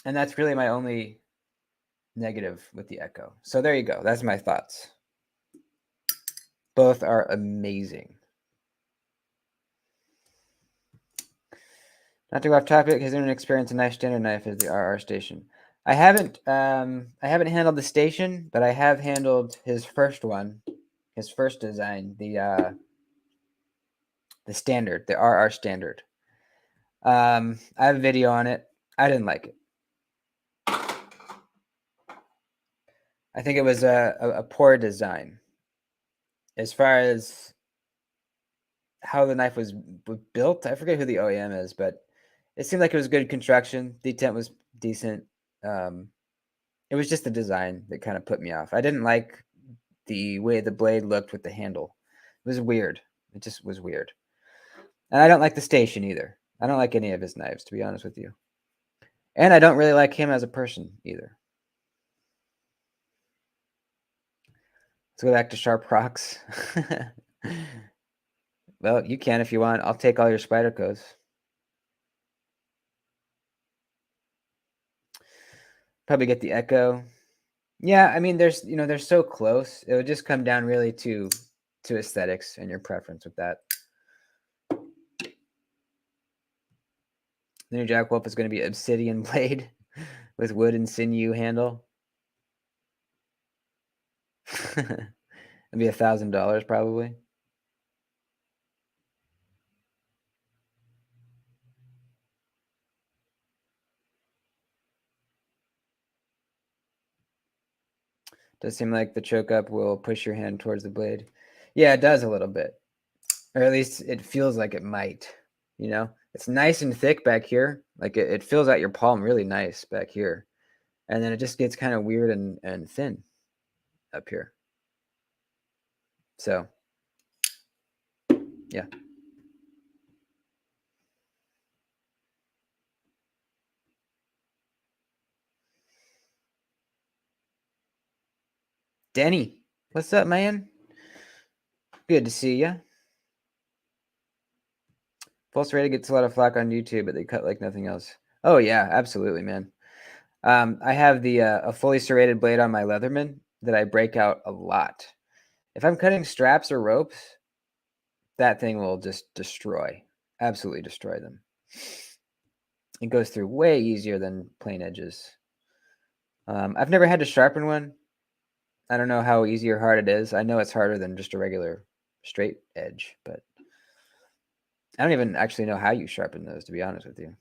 that's really my only negative with the echo. So there you go. That's my thoughts. Both are amazing. Not to go off topic, has anyone experienced a nice standard knife as the RR station? I haven't handled the station, but I have handled his first one, his first design, the standard, the RR standard. I have a video on it. I didn't like it. I think it was a poor design. As far as how the knife was built, I forget who the OEM is, but it seemed like it was good construction. Detent was decent. It was just the design that kind of put me off. I didn't like the way the blade looked with the handle. It was weird. It just was weird. And I don't like the station either. I don't like any of his knives, to be honest with you. And I don't really like him as a person either. Let's go back to sharp rocks. Well, you can if you want. I'll take all your Spydercos. Probably get the Echo. Yeah, I mean, they're so close. It would just come down really to aesthetics and your preference with that. The new Jack Wolf is going to be obsidian blade with wood and sinew handle. It'd be $1,000 probably. Does seem like the choke up will push your hand towards the blade. Yeah, it does a little bit. Or at least it feels like it might. You know? It's nice and thick back here. Like it fills out your palm really nice back here. And then it just gets kind of weird and thin up here. So, yeah. Denny, what's up, man? Good to see you. Full serrated gets a lot of flack on YouTube, but they cut like nothing else. Oh yeah, absolutely, man. I have the a fully serrated blade on my Leatherman that I break out a lot. If I'm cutting straps or ropes, that thing will just destroy, absolutely destroy them. It goes through way easier than plain edges. I've never had to sharpen one. I don't know how easy or hard it is. I know it's harder than just a regular straight edge, but I don't even actually know how you sharpen those, to be honest with you.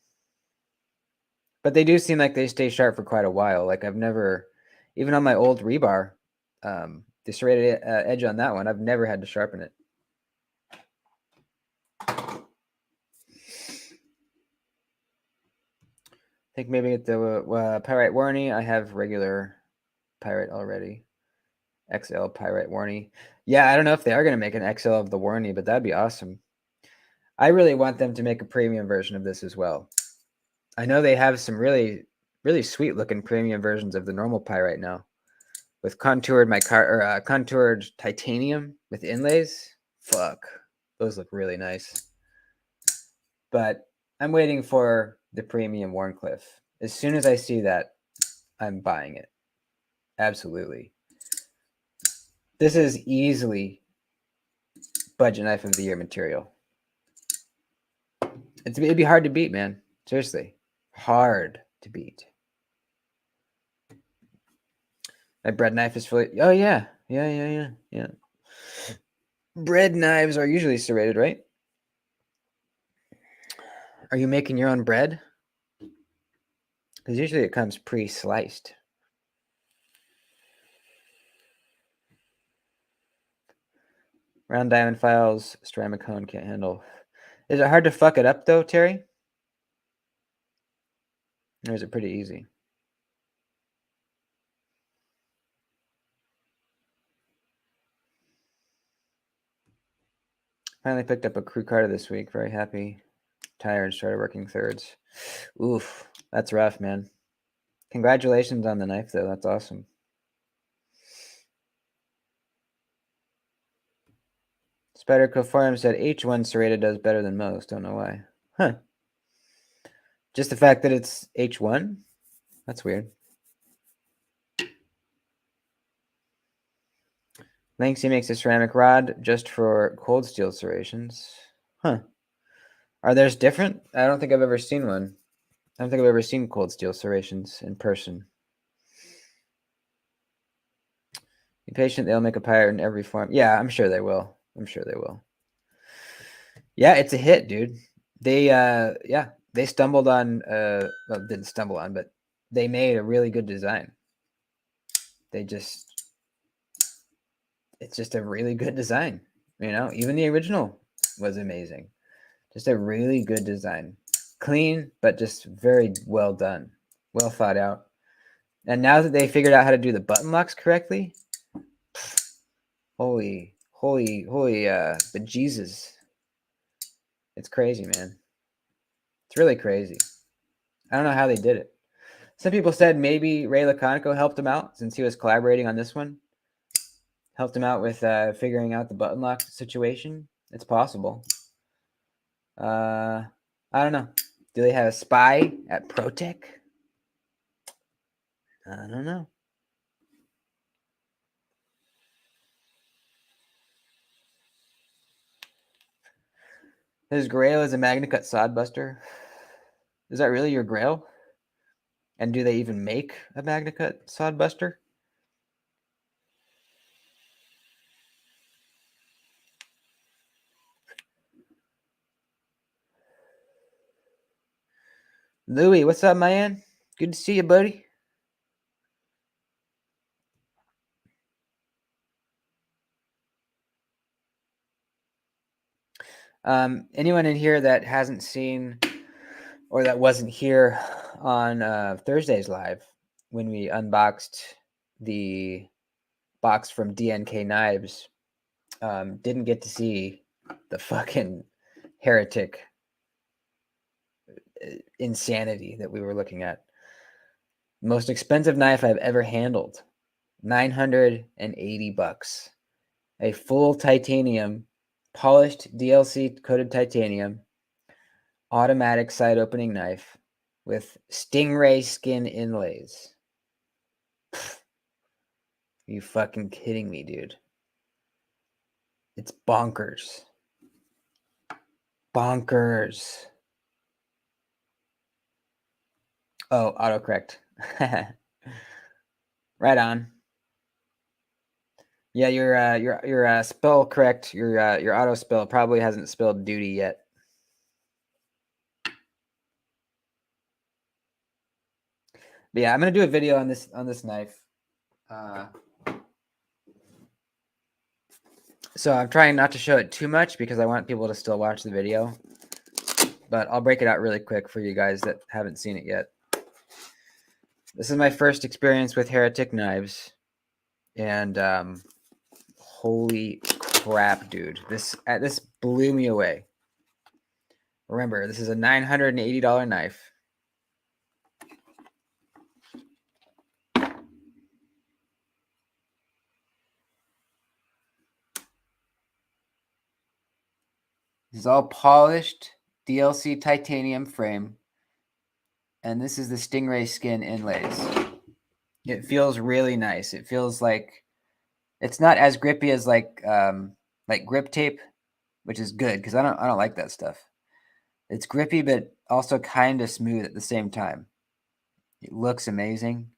But they do seem like they stay sharp for quite a while. Like I've never, even on my old rebar, the serrated edge on that one, I've never had to sharpen it. I think maybe at the pyrite warranty, I have regular pyrite already. XL Pyrite Warney. Yeah, I don't know if they are going to make an XL of the Warney, but that'd be awesome. I really want them to make a premium version of this as well. I know they have some really, really sweet looking premium versions of the normal Pyrite now, with contoured titanium with inlays. Fuck, those look really nice. But I'm waiting for the premium Warncliffe. As soon as I see that, I'm buying it. Absolutely. This is easily budget knife of the year material. It'd be hard to beat, man. Seriously, hard to beat. My bread knife is fully. Oh yeah. Bread knives are usually serrated, right? Are you making your own bread? Because usually it comes pre-sliced. Round diamond files, ceramic cone can't handle. Is it hard to fuck it up though, Terry? Or is it pretty easy? Finally picked up a crew carder this week. Very happy. Tired. Started working thirds. Oof, that's rough, man. Congratulations on the knife, though. That's awesome. Spider Coforum said H1 serrated does better than most. Don't know why. Huh. Just the fact that it's H1? That's weird. Lanksy makes a ceramic rod just for cold steel serrations. Huh. Are theirs different? I don't think I've ever seen one. I don't think I've ever seen cold steel serrations in person. Be patient, they'll make a pirate in every form. Yeah, I'm sure they will. Yeah, it's a hit, dude. They they stumbled on well, didn't stumble on, but they made a really good design. It's just a really good design. You know, even the original was amazing. Just a really good design. Clean, but just very well done. Well thought out. And now that they figured out how to do the button locks correctly, holy bejesus. It's crazy, man. It's really crazy. I don't know how they did it. Some people said maybe Ray Laconico helped him out since he was collaborating on this one. Helped him out with figuring out the button lock situation. It's possible. I don't know. Do they have a spy at ProTech? I don't know. His Grail is a MagnaCut Sodbuster. Is that really your Grail? And do they even make a MagnaCut Sodbuster? Louie, what's up, man? Good to see you, buddy. Anyone in here that hasn't seen or that wasn't here on Thursday's live when we unboxed the box from DNK Knives, didn't get to see the fucking heretic insanity that we were looking at. Most expensive knife I've ever handled, $980. A full titanium, polished DLC coated titanium, automatic side opening knife with stingray skin inlays. Pfft. Are you fucking kidding me, dude? It's bonkers. Bonkers. Oh, autocorrect. Right on. Yeah, your spell correct. Your auto spell probably hasn't spelled duty yet. But yeah, I'm gonna do a video on this knife. So I'm trying not to show it too much because I want people to still watch the video. But I'll break it out really quick for you guys that haven't seen it yet. This is my first experience with heretic knives. And holy crap, dude. This blew me away. Remember, this is a $980 knife. This is all polished DLC titanium frame. And this is the Stingray skin inlays. It feels really nice. It feels like it's not as grippy as like grip tape, which is good because I don't like that stuff. It's grippy, but also kind of smooth at the same time. It looks amazing.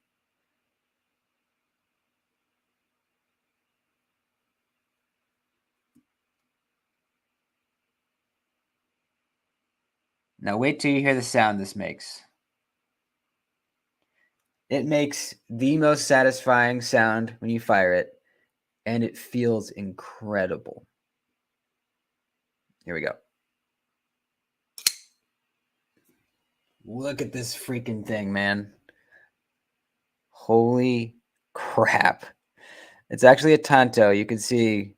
Now wait till you hear the sound this makes. It makes the most satisfying sound when you fire it, and it feels incredible. Here we go. Look at this freaking thing, man. Holy crap. It's actually a Tanto. You can see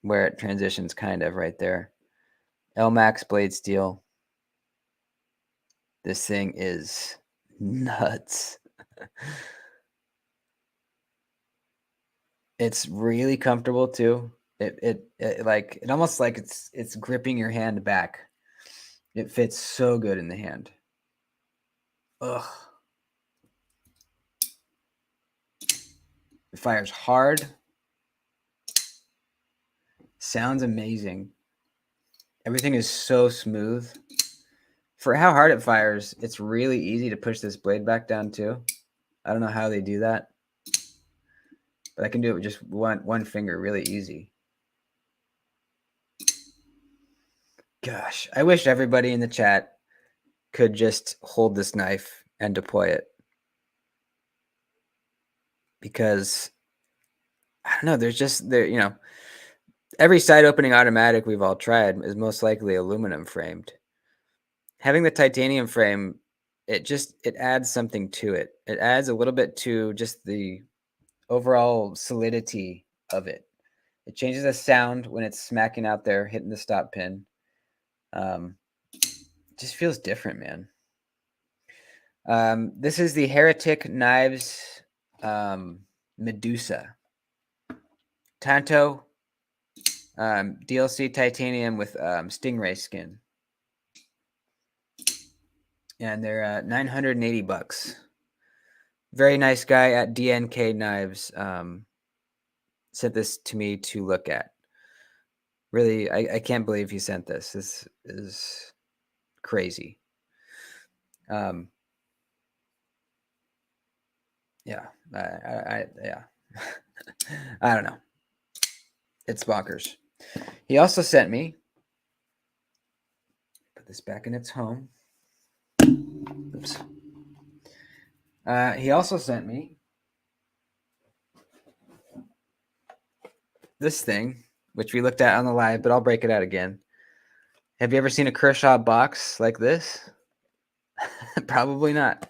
where it transitions kind of right there. LMAX blade steel. This thing is nuts. It's really comfortable too. It almost like it's gripping your hand back. It fits so good in the hand. Ugh. It fires hard. Sounds amazing. Everything is so smooth. For how hard it fires, it's really easy to push this blade back down too. I don't know how they do that, but I can do it with just one finger really easy. Gosh, I wish everybody in the chat could just hold this knife and deploy it. Because I don't know, every side opening automatic we've all tried is most likely aluminum framed. Having the titanium frame, it adds something to it. It adds a little bit to just the overall solidity of it. It changes the sound when it's smacking out there, hitting the stop pin. It just feels different, man. This is the Heretic Knives Medusa. Tanto DLC titanium with Stingray skin. And they're $980. Very nice guy at DNK Knives sent this to me to look at. Really, I can't believe he sent this. This is crazy. Yeah, yeah. I don't know. It's bonkers. He also sent me, put this back in its home. Oops. He also sent me this thing, which we looked at on the live, but I'll break it out again. Have you ever seen a Kershaw box like this? Probably not.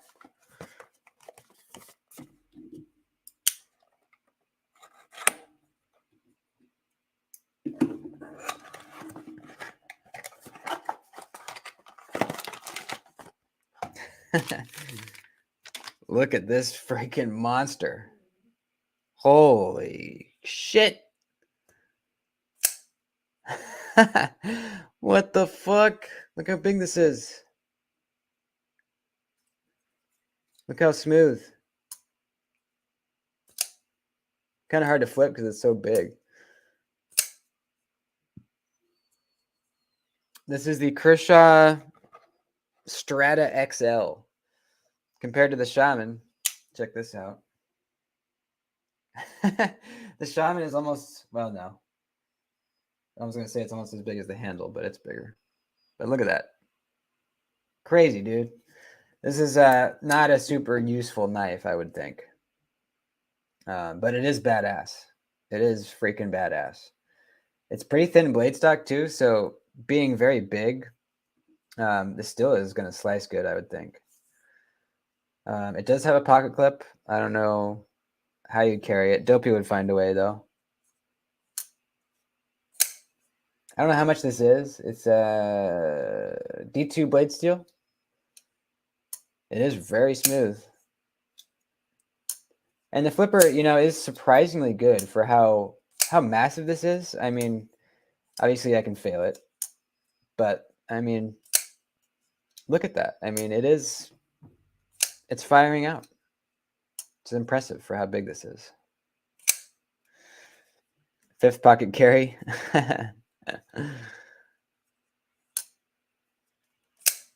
Look at this freaking monster. Holy shit. What the fuck? Look how big this is. Look how smooth. Kind of hard to flip because it's so big. This is the Kershaw Strata XL. Compared to the Shaman, check this out. The Shaman is almost, well, no. I was going to say it's almost as big as the handle, but it's bigger. But look at that. Crazy, dude. This is not a super useful knife, I would think. But it is badass. It is freaking badass. It's pretty thin blade stock too, so being very big, this still is going to slice good, I would think. It does have a pocket clip. I don't know how you carry it. Dopey would find a way, though. I don't know how much this is. It's D2 blade steel. It is very smooth. And the flipper, you know, is surprisingly good for how massive this is. I mean, obviously I can fail it, but I mean, look at that. I mean, it's firing out. It's impressive for how big this is. 5th pocket carry.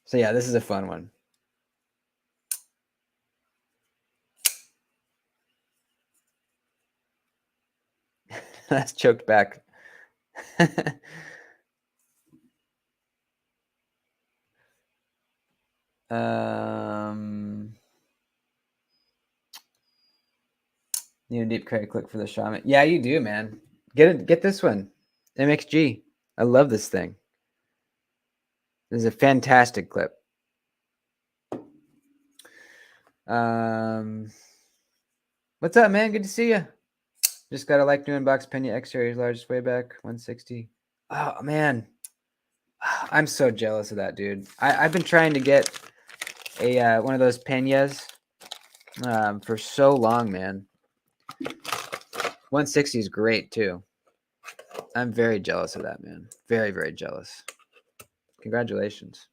So yeah, this is a fun one. That's choked back. Need a deep carry click for the shaman. Yeah, you do, man. Get this one. MXG. I love this thing. This is a fantastic clip. What's up, man? Good to see you. Just got a like new inbox Pena X series, largest way back, 160. Oh man, I'm so jealous of that, dude. I've been trying to get a one of those Penas for so long, man. 160 is great too. I'm very jealous of that, man. Very, very jealous. Congratulations.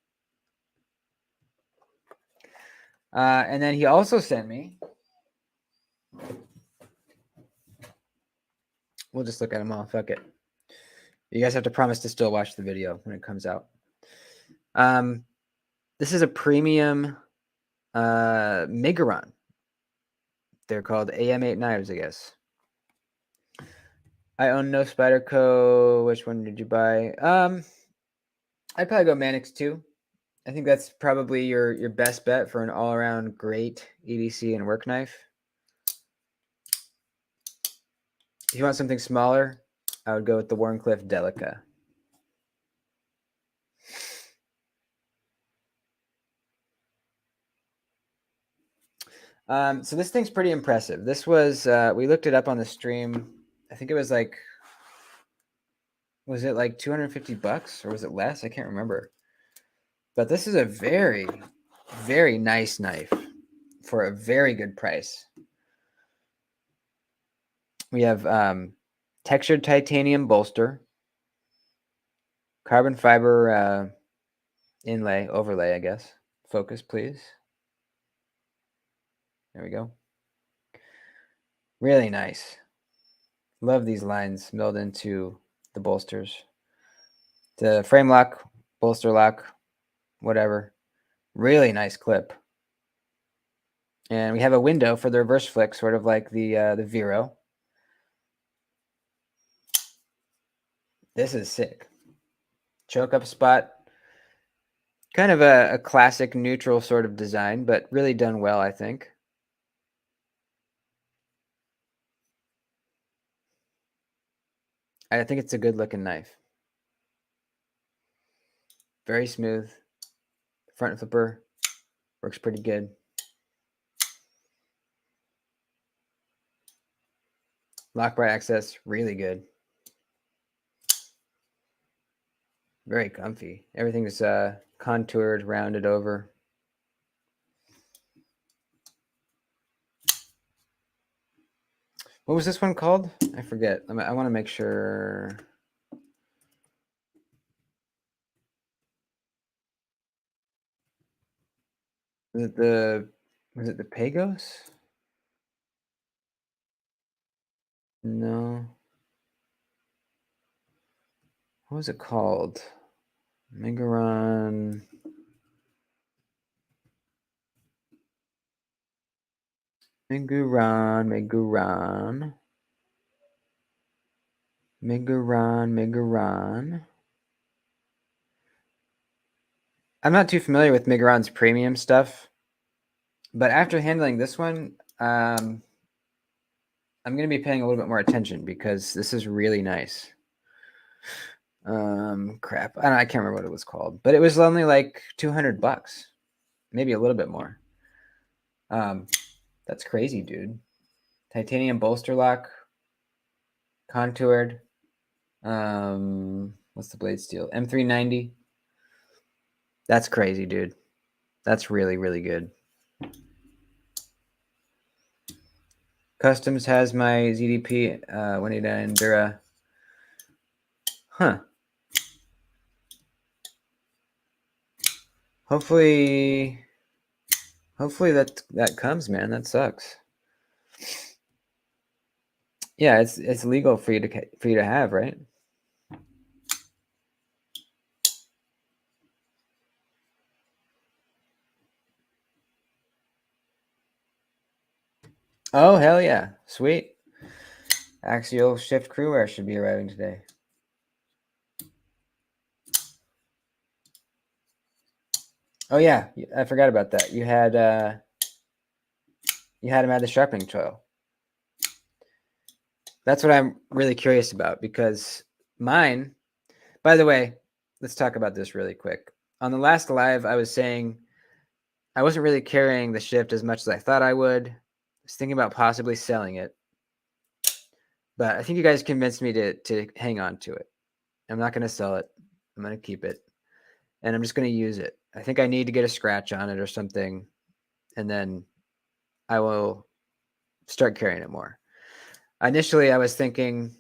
And then he also sent me. We'll just look at them all. Fuck it. You guys have to promise to still watch the video when it comes out. This is a premium Megaron. They're called AM8 knives, I guess. I own no Spyderco. Which one did you buy? I'd probably go Manix 2. I think that's probably your best bet for an all-around great EDC and work knife. If you want something smaller, I would go with the Warncliffe Delica. So this thing's pretty impressive. This was, we looked it up on the stream. I think it was like, was it like 250 bucks or was it less? I can't remember. But this is a very, very nice knife for a very good price. We have textured titanium bolster, carbon fiber overlay, I guess. Focus, please. There we go. Really nice. Love these lines milled into the bolsters. The frame lock, bolster lock, whatever. Really nice clip. And we have a window for the reverse flick, sort of like the Vero. This is sick. Choke up spot. Kind of a classic neutral sort of design, but really done well, I think. I think it's a good looking knife. Very smooth. Front flipper works pretty good. Lock bar access, really good. Very comfy. Everything's contoured, rounded over. What was this one called? I forget. I want to make sure. Was it the Pagos? No. What was it called? Megaron. Megaron. I'm not too familiar with Megaron's premium stuff, but after handling this one, I'm going to be paying a little bit more attention because this is really nice. Crap. I can't remember what it was called, but it was only like 200 bucks, maybe a little bit more. That's crazy, dude. Titanium bolster lock, contoured. What's the blade steel? M390. That's crazy, dude. That's really, really good. Customs has my ZDP 189 Dura. Huh. Hopefully that comes, man. That sucks. Yeah, it's legal for you to have, right? Oh, hell yeah. Sweet. Axial shift crewwear should be arriving today. Oh yeah, I forgot about that. You had him at the sharpening choil. That's what I'm really curious about, because mine, by the way, let's talk about this really quick. On the last live, I was saying I wasn't really carrying the shift as much as I thought I would. I was thinking about possibly selling it, but I think you guys convinced me to hang on to it. I'm not going to sell it. I'm going to keep it, and I'm just going to use it. I think I need to get a scratch on it or something, and then I will start carrying it more. Initially, I was thinking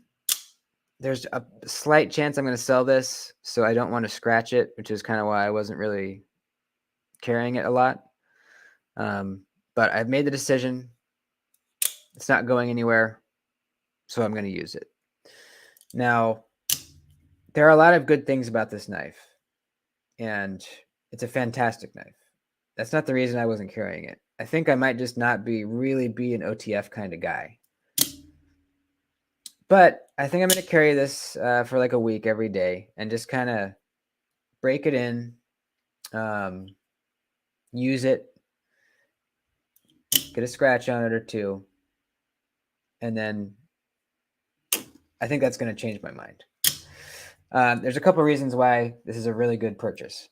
there's a slight chance I'm going to sell this, so I don't want to scratch it, which is kind of why I wasn't really carrying it a lot. But I've made the decision. It's not going anywhere, so I'm going to use it. Now, there are a lot of good things about this knife, and it's a fantastic knife. That's not the reason I wasn't carrying it. I think I might just not really be an OTF kind of guy. But I think I'm going to carry this for like a week every day and just kind of break it in, use it, get a scratch on it or two, and then I think that's going to change my mind. There's a couple of reasons why this is a really good purchase.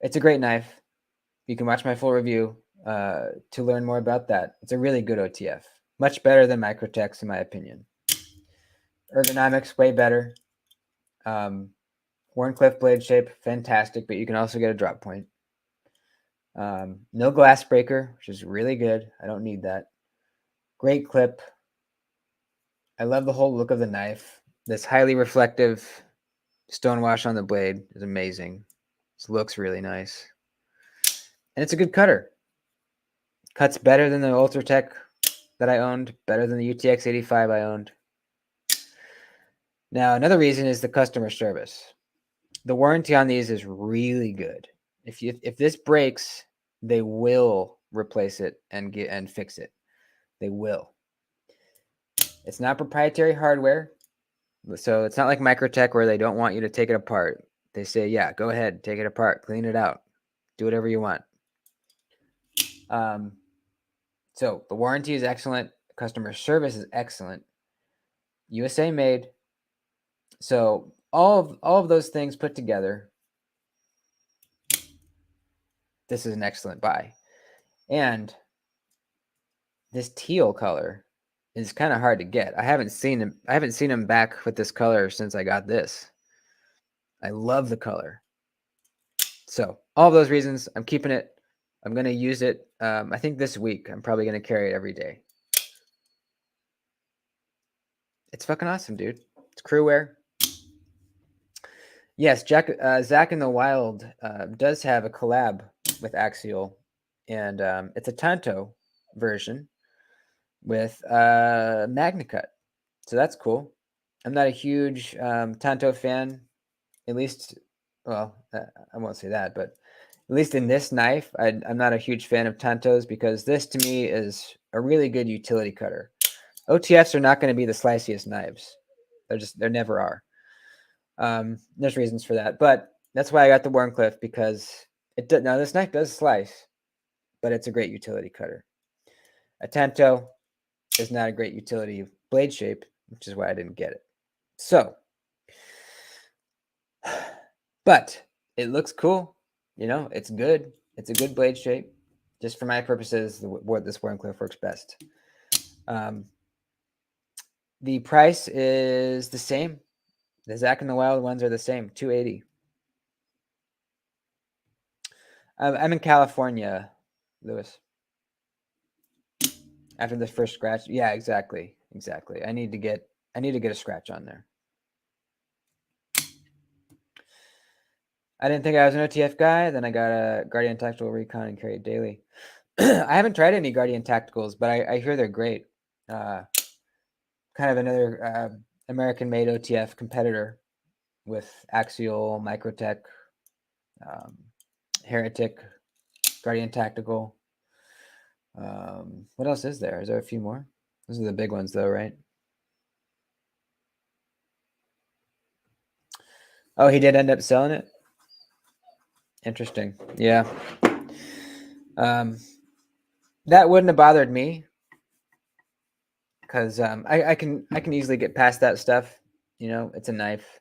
It's a great knife. You can watch my full review to learn more about that. It's a really good OTF. Much better than Microtech's, in my opinion. Ergonomics, way better. Wharncliffe blade shape, fantastic, but you can also get a drop point. No glass breaker, which is really good. I don't need that. Great clip. I love the whole look of the knife. This highly reflective stonewash on the blade is amazing. This looks really nice. And it's a good cutter. Cuts better than the Ultratech that I owned, better than the UTX 85 I owned. Now, another reason is the customer service. The warranty on these is really good. If this breaks, they will replace it and fix it. They will. It's not proprietary hardware, so it's not like Microtech where they don't want you to take it apart. They say, yeah, go ahead, take it apart, clean it out, do whatever you want. So the warranty is excellent. Customer service is excellent. USA made. So all of those things put together, this is an excellent buy. And this teal color is kind of hard to get. I haven't seen him back with this color since I got this. I love the color. So all those reasons, I'm keeping it. I'm going to use it. I think this week I'm probably going to carry it every day. It's fucking awesome, dude. It's crew wear. Yes, Zach in the Wild does have a collab with Axial, and it's a Tanto version with MagnaCut. So that's cool. I'm not a huge Tanto fan, at least, well, I won't say that, but at least in this knife, I'm not a huge fan of Tantos because this to me is a really good utility cutter. OTFs are not going to be the sliciest knives. They never are. There's reasons for that, but that's why I got the Wharncliffe, because now this knife does slice, but it's a great utility cutter. A Tanto is not a great utility blade shape, which is why I didn't get it. So, but it looks cool. You know, it's good. It's a good blade shape. just for my purposes, what this Wharncliffe works best. The price is the same. The Zach and the Wild ones are the same, $280. I'm in California, Lewis. After the first scratch, yeah, exactly. I need to get a scratch on there. I didn't think I was an OTF guy. Then I got a Guardian Tactical Recon and carry it daily. I haven't tried any Guardian Tacticals, but I hear they're great. Kind of another American-made OTF competitor with Axial, Microtech, Heretic, Guardian Tactical. What else is there? Is there a few more? Those are the big ones, though, right? Oh, he did end up selling it? Interesting. Yeah. That wouldn't have bothered me because I can easily get past that stuff. You know, it's a knife.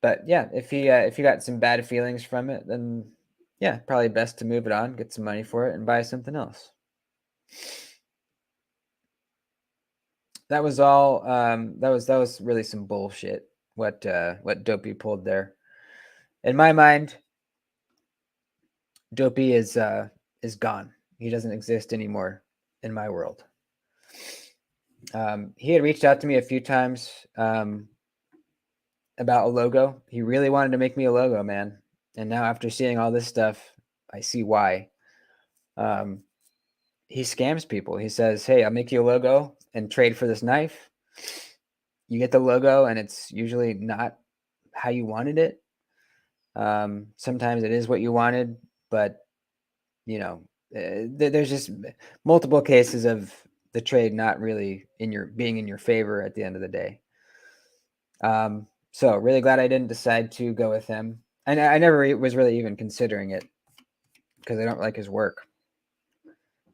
But yeah, if you got some bad feelings from it, then yeah, probably best to move it on, get some money for it, and buy something else. That was all. That was really some bullshit. What Dopey pulled there. In my mind, Dopey is gone. He doesn't exist anymore in my world. He had reached out to me a few times about a logo. He really wanted to make me a logo, man. And now after seeing all this stuff, I see why. He scams people. He says, "Hey, I'll make you a logo and trade for this knife." You get the logo, and it's usually not how you wanted it. Sometimes it is what you wanted, but you know, there's just multiple cases of the trade not really being in your favor at the end of the day. So really glad I didn't decide to go with him. And I never was really even considering it because I don't like his work.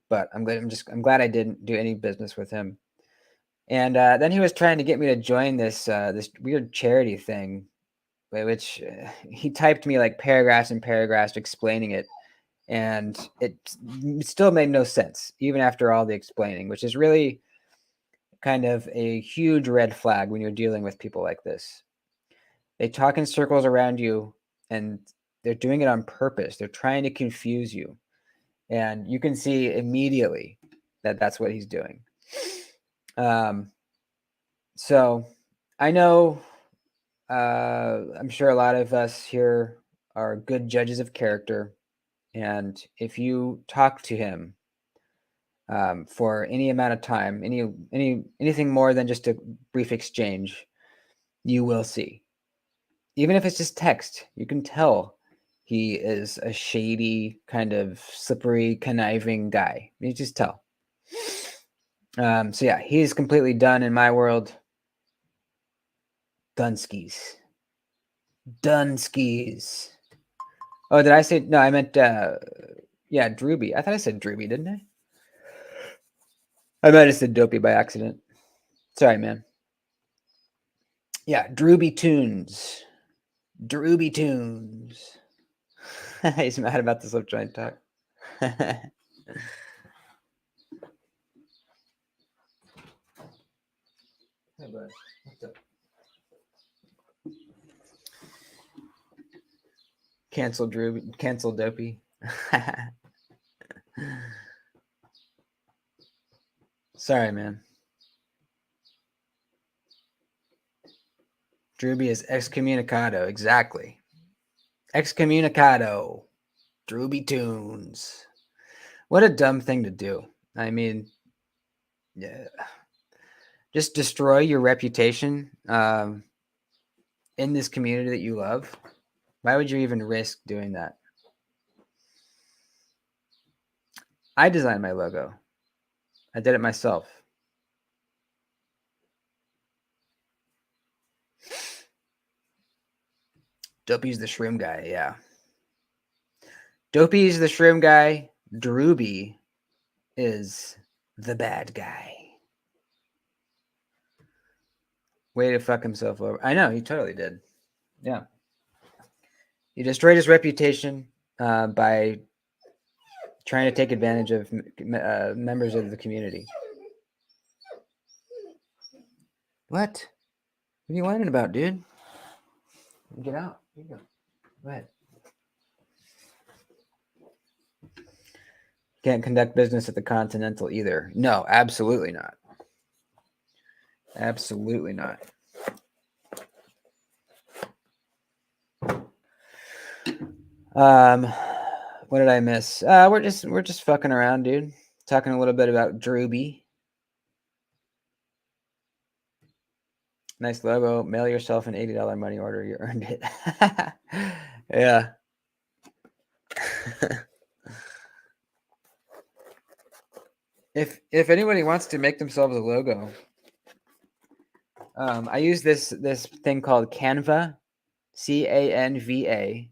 But I'm glad I didn't do any business with him. And then he was trying to get me to join this weird charity thing, which he typed me like paragraphs and paragraphs explaining it, and it still made no sense even after all the explaining, which is really kind of a huge red flag when you're dealing with people like this. They talk in circles around you, and they're doing it on purpose. They're trying to confuse you, and you can see immediately that that's what he's doing. So I know, I'm sure a lot of us here are good judges of character, and if you talk to him for any amount of time, anything more than just a brief exchange, you will see. Even if it's just text, you can tell he is a shady, kind of slippery, conniving guy. You just tell. So yeah, he's completely done in my world. Dunskies. Oh, did I say no? I meant yeah, Drooby. I thought I said Drooby, didn't I? I might have said Dopey by accident. Sorry, man. Yeah, Drooby Tunes. He's mad about the slip joint talk. Hey, bud. What's up? Cancel Drooby. Cancel Dopey. Sorry, man. Drooby is excommunicado. Exactly. Excommunicado. Drooby Tunes. What a dumb thing to do. I mean, yeah. Just destroy your reputation in this community that you love. Why would you even risk doing that? I designed my logo. I did it myself. Dopey's the shroom guy, yeah. Dopey's the shroom guy. Drooby is the bad guy. Way to fuck himself over. I know, he totally did. Yeah. He destroyed his reputation by trying to take advantage of members of the community. What? What are you whining about, dude? Get out. Here you go. Go ahead. Can't conduct business at the Continental either. No, absolutely not. Absolutely not. What did I miss? We're just fucking around, dude. Talking a little bit about Doody. Nice logo. Mail yourself an $80 money order. You earned it. Yeah. If anybody wants to make themselves a logo, I use this thing called Canva, CANVA.com,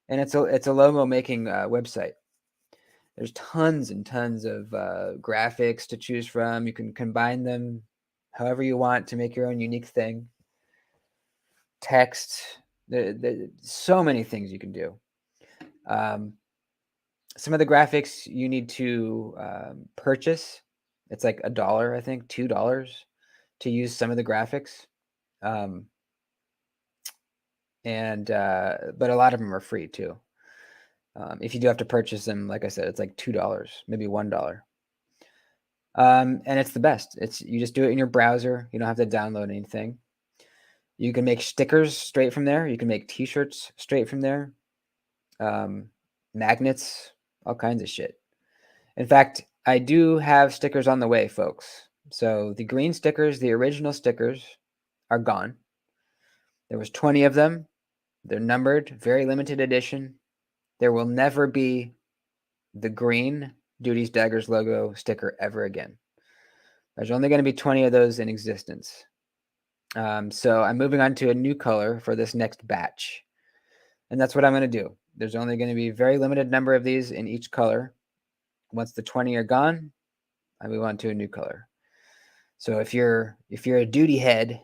and it's a logo making website. There's tons and tons of graphics to choose from. You can combine them however you want to make your own unique thing. Text, so many things you can do. Some of the graphics you need to purchase. It's like $1, I think, $2 to use some of the graphics. But a lot of them are free too. If you do have to purchase them, like I said, it's like $2, maybe $1. And it's the best. You just do it in your browser. You don't have to download anything. You can make stickers straight from there. You can make t-shirts straight from there. Magnets, all kinds of shit. In fact, I do have stickers on the way, folks. So the green stickers, the original stickers, are gone. There was 20 of them. They're numbered, very limited edition. There will never be the green Doody's Daggers logo sticker ever again. There's only going to be 20 of those in existence. So I'm moving on to a new color for this next batch. And that's what I'm going to do. There's only going to be a very limited number of these in each color. Once the 20 are gone, I move on to a new color. So if you're a Doody head,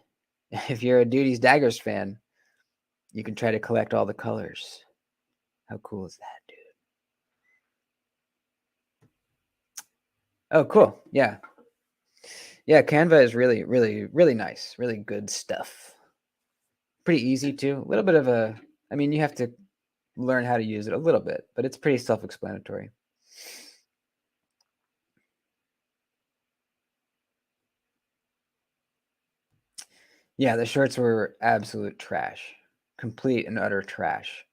if you're a Doody's Daggers fan, you can try to collect all the colors. How cool is that, dude? Oh, cool. Yeah. Yeah, Canva is really, really, really nice. Really good stuff. Pretty easy too. A little bit of you have to learn how to use it a little bit, but it's pretty self-explanatory. Yeah, the shirts were absolute trash. Complete and utter trash.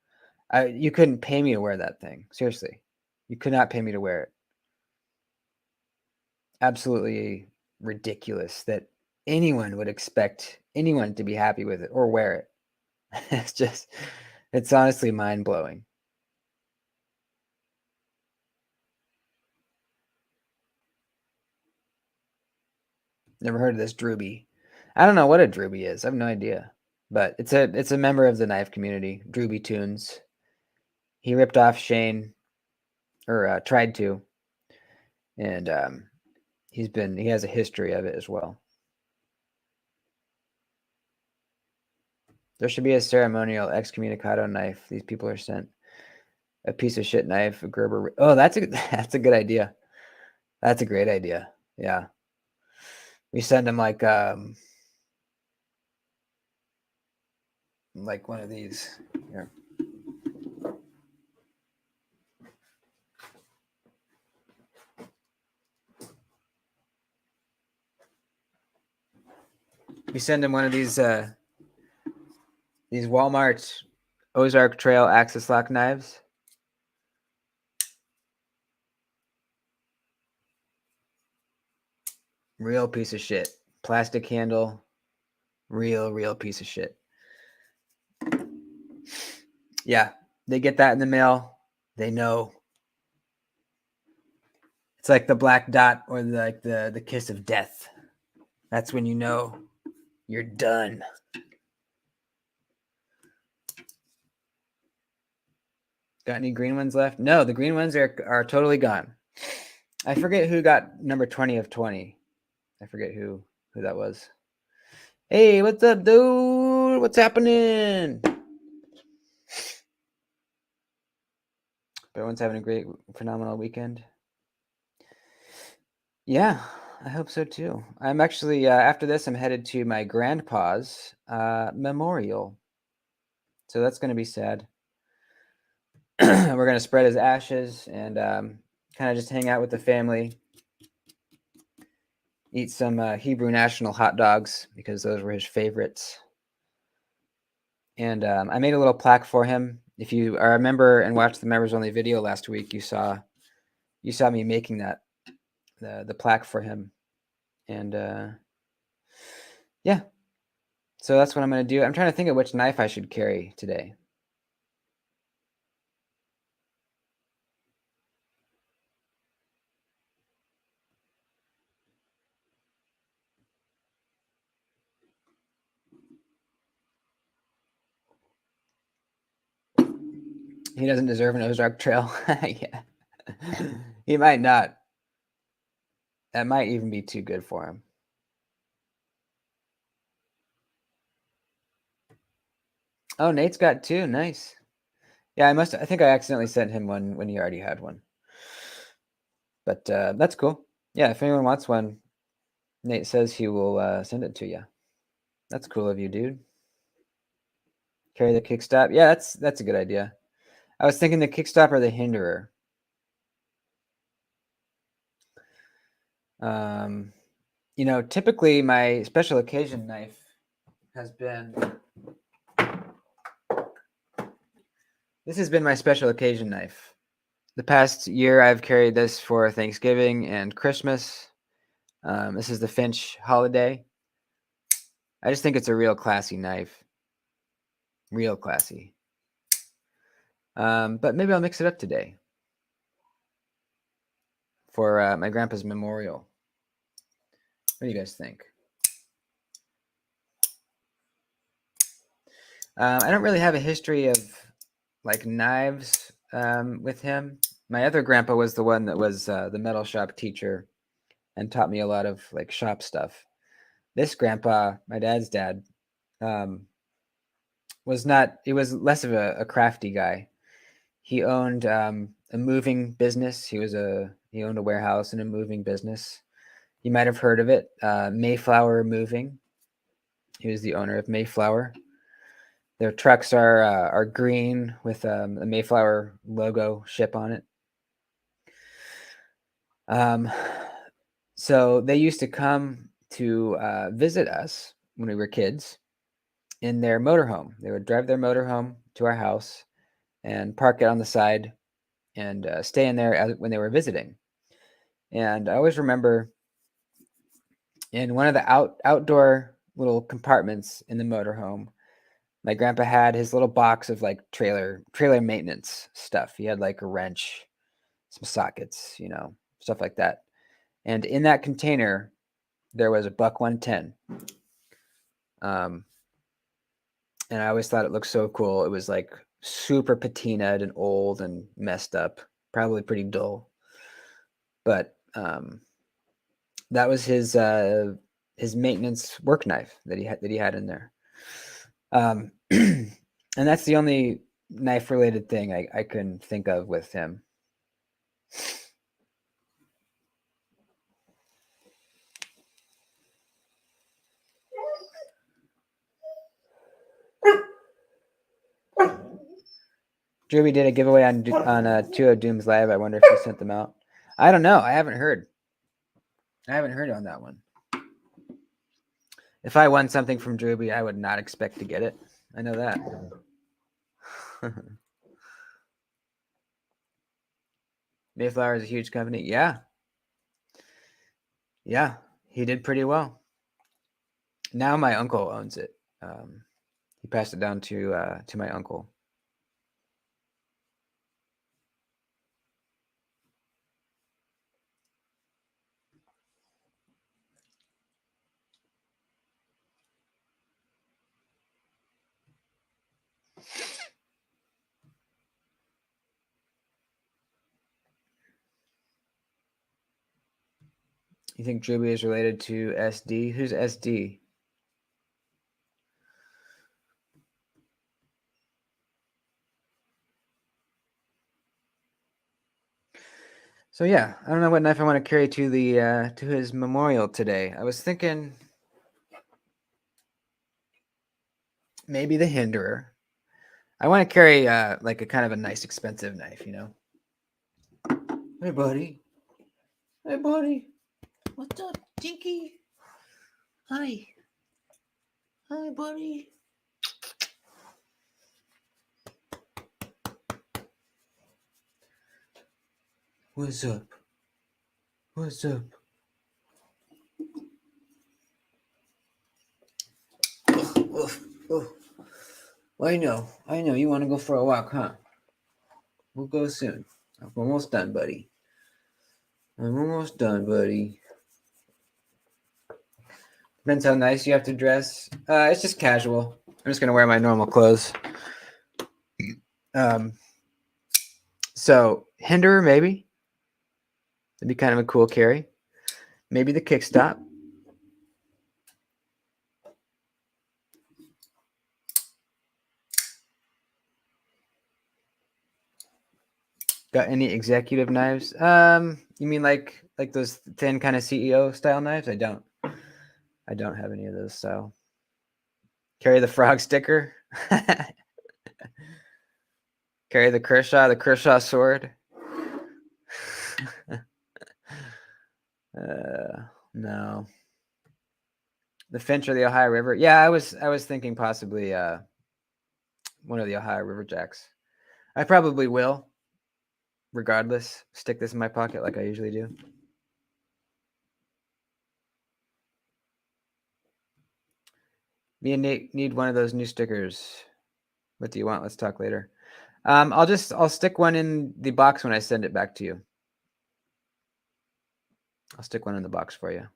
You couldn't pay me to wear that thing. Seriously. You could not pay me to wear it. Absolutely ridiculous that anyone would expect anyone to be happy with it or wear it. It's honestly mind-blowing. Never heard of this Drooby. I don't know what a Drooby is. I have no idea. But it's a member of the knife community, Drooby Tunes. He ripped off Shane, or tried to, and he has a history of it as well. There should be a ceremonial excommunicado knife. These people are sent a piece of shit knife, a Gerber. Oh, that's a good idea. That's a great idea. Yeah, we send them like one of these here. We send him one of these Walmart Ozark Trail Axis lock knives. Real piece of shit. Plastic handle. Real piece of shit. Yeah, they get that in the mail. They know. It's like the black dot or like the kiss of death. That's when you know you're done. Got any green ones left? No, the green ones are totally gone. I forget who got number 20 of 20. I forget who that was. Hey, what's up, dude? What's happening? everyone's having a great, phenomenal weekend. Yeah, I hope so too. I'm actually after this, I'm headed to my grandpa's memorial, so that's going to be sad. We're going to spread his ashes and kind of just hang out with the family, eat some Hebrew National hot dogs because those were his favorites. And I made a little plaque for him. If you remember and watched the members only video last week, you saw me making that the plaque for him. And yeah, so that's what I'm going to do. I'm trying to think of which knife I should carry today. He doesn't deserve an Ozark Trail. Yeah, he might not. That might even be too good for him. Oh, Nate's got two. Nice. Yeah, I think I accidentally sent him one when he already had one. But that's cool. Yeah, if anyone wants one, Nate says he will send it to you. That's cool of you, dude. Carry the kickstop. Yeah, that's a good idea. I was thinking the kickstop or the hinderer. Typically my special occasion knife has been. This has been my special occasion knife. The past year, I've carried this for Thanksgiving and Christmas. This is the Finch Holiday. I just think it's a real classy knife. Real classy. But maybe I'll mix it up today for my grandpa's memorial. What do you guys think? I don't really have a history of like knives with him. My other grandpa was the one that was the metal shop teacher and taught me a lot of like shop stuff. This grandpa, my dad's dad, was not. He was less of a crafty guy. He owned a moving business. He owned a warehouse and a moving business. You might have heard of it, Mayflower Moving. He was the owner of Mayflower. Their trucks are green with the Mayflower logo ship on it. So they used to come to visit us when we were kids in their motorhome. They would drive their motorhome to our house and park it on the side and stay in there when they were visiting. And I always remember in one of the outdoor little compartments in the motorhome, my grandpa had his little box of like trailer maintenance stuff. He had like a wrench, some sockets, stuff like that. And in that container, there was a Buck 110. And I always thought it looked so cool. It was like super patinaed and old and messed up, probably pretty dull. But that was his maintenance work knife that he had in there. And that's the only knife related thing I can think of with him. Drewy did a giveaway on 2 of Doom's Live. I wonder if he sent them out. I don't know. I haven't heard on that one. If I won something from Drewby, I would not expect to get it. I know that. Mayflower is a huge company. Yeah. Yeah. He did pretty well. Now my uncle owns it. He passed it down to my uncle. You think Drewby is related to SD? Who's SD? So yeah, I don't know what knife I want to carry to the to his memorial today. I was thinking maybe the Hinderer. I want to carry like a kind of a nice expensive knife, you know. Hey buddy. Hey buddy. What's up, Tinky? Hi. Hi buddy. What's up? What's up? Oof, oof. Well, I know. You want to go for a walk, huh? We'll go soon. I'm almost done, buddy. I'm almost done, buddy. Depends how nice you have to dress. It's just casual. I'm just gonna wear my normal clothes. Um, so Hinderer maybe. It'd be kind of a cool carry. Maybe the kickstop. Got any executive knives? You mean like those thin kind of CEO style knives? I don't. I don't have any of those style. Carry the frog sticker. Carry the Kershaw sword. No. The Finch or the Ohio River. Yeah, I was thinking possibly one of the Ohio River Jacks. I probably will, regardless, stick this in my pocket like I usually do. Me and Nate need one of those new stickers. What do you want? Let's talk later. I'll stick one in the box when I send it back to you. I'll stick one in the box for you.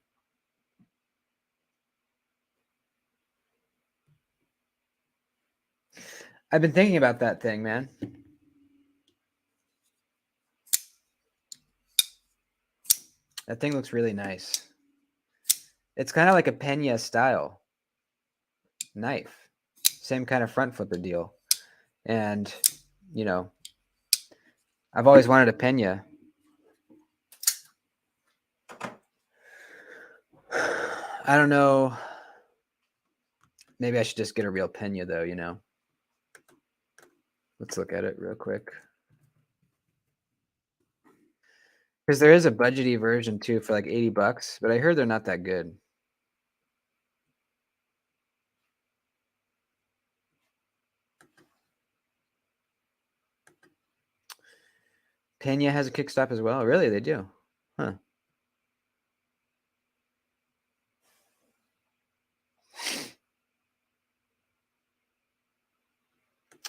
I've been thinking about that thing, man. That thing looks really nice. It's kind of like a Pena style knife. Same kind of front flipper deal. And, you know, I've always wanted a Pena. I don't know. Maybe I should just get a real Pena though, you know. Let's look at it real quick. Because there is a budgety version too for like $80, but I heard they're not that good. Pena has a kickstop as well. Really, they do. Huh.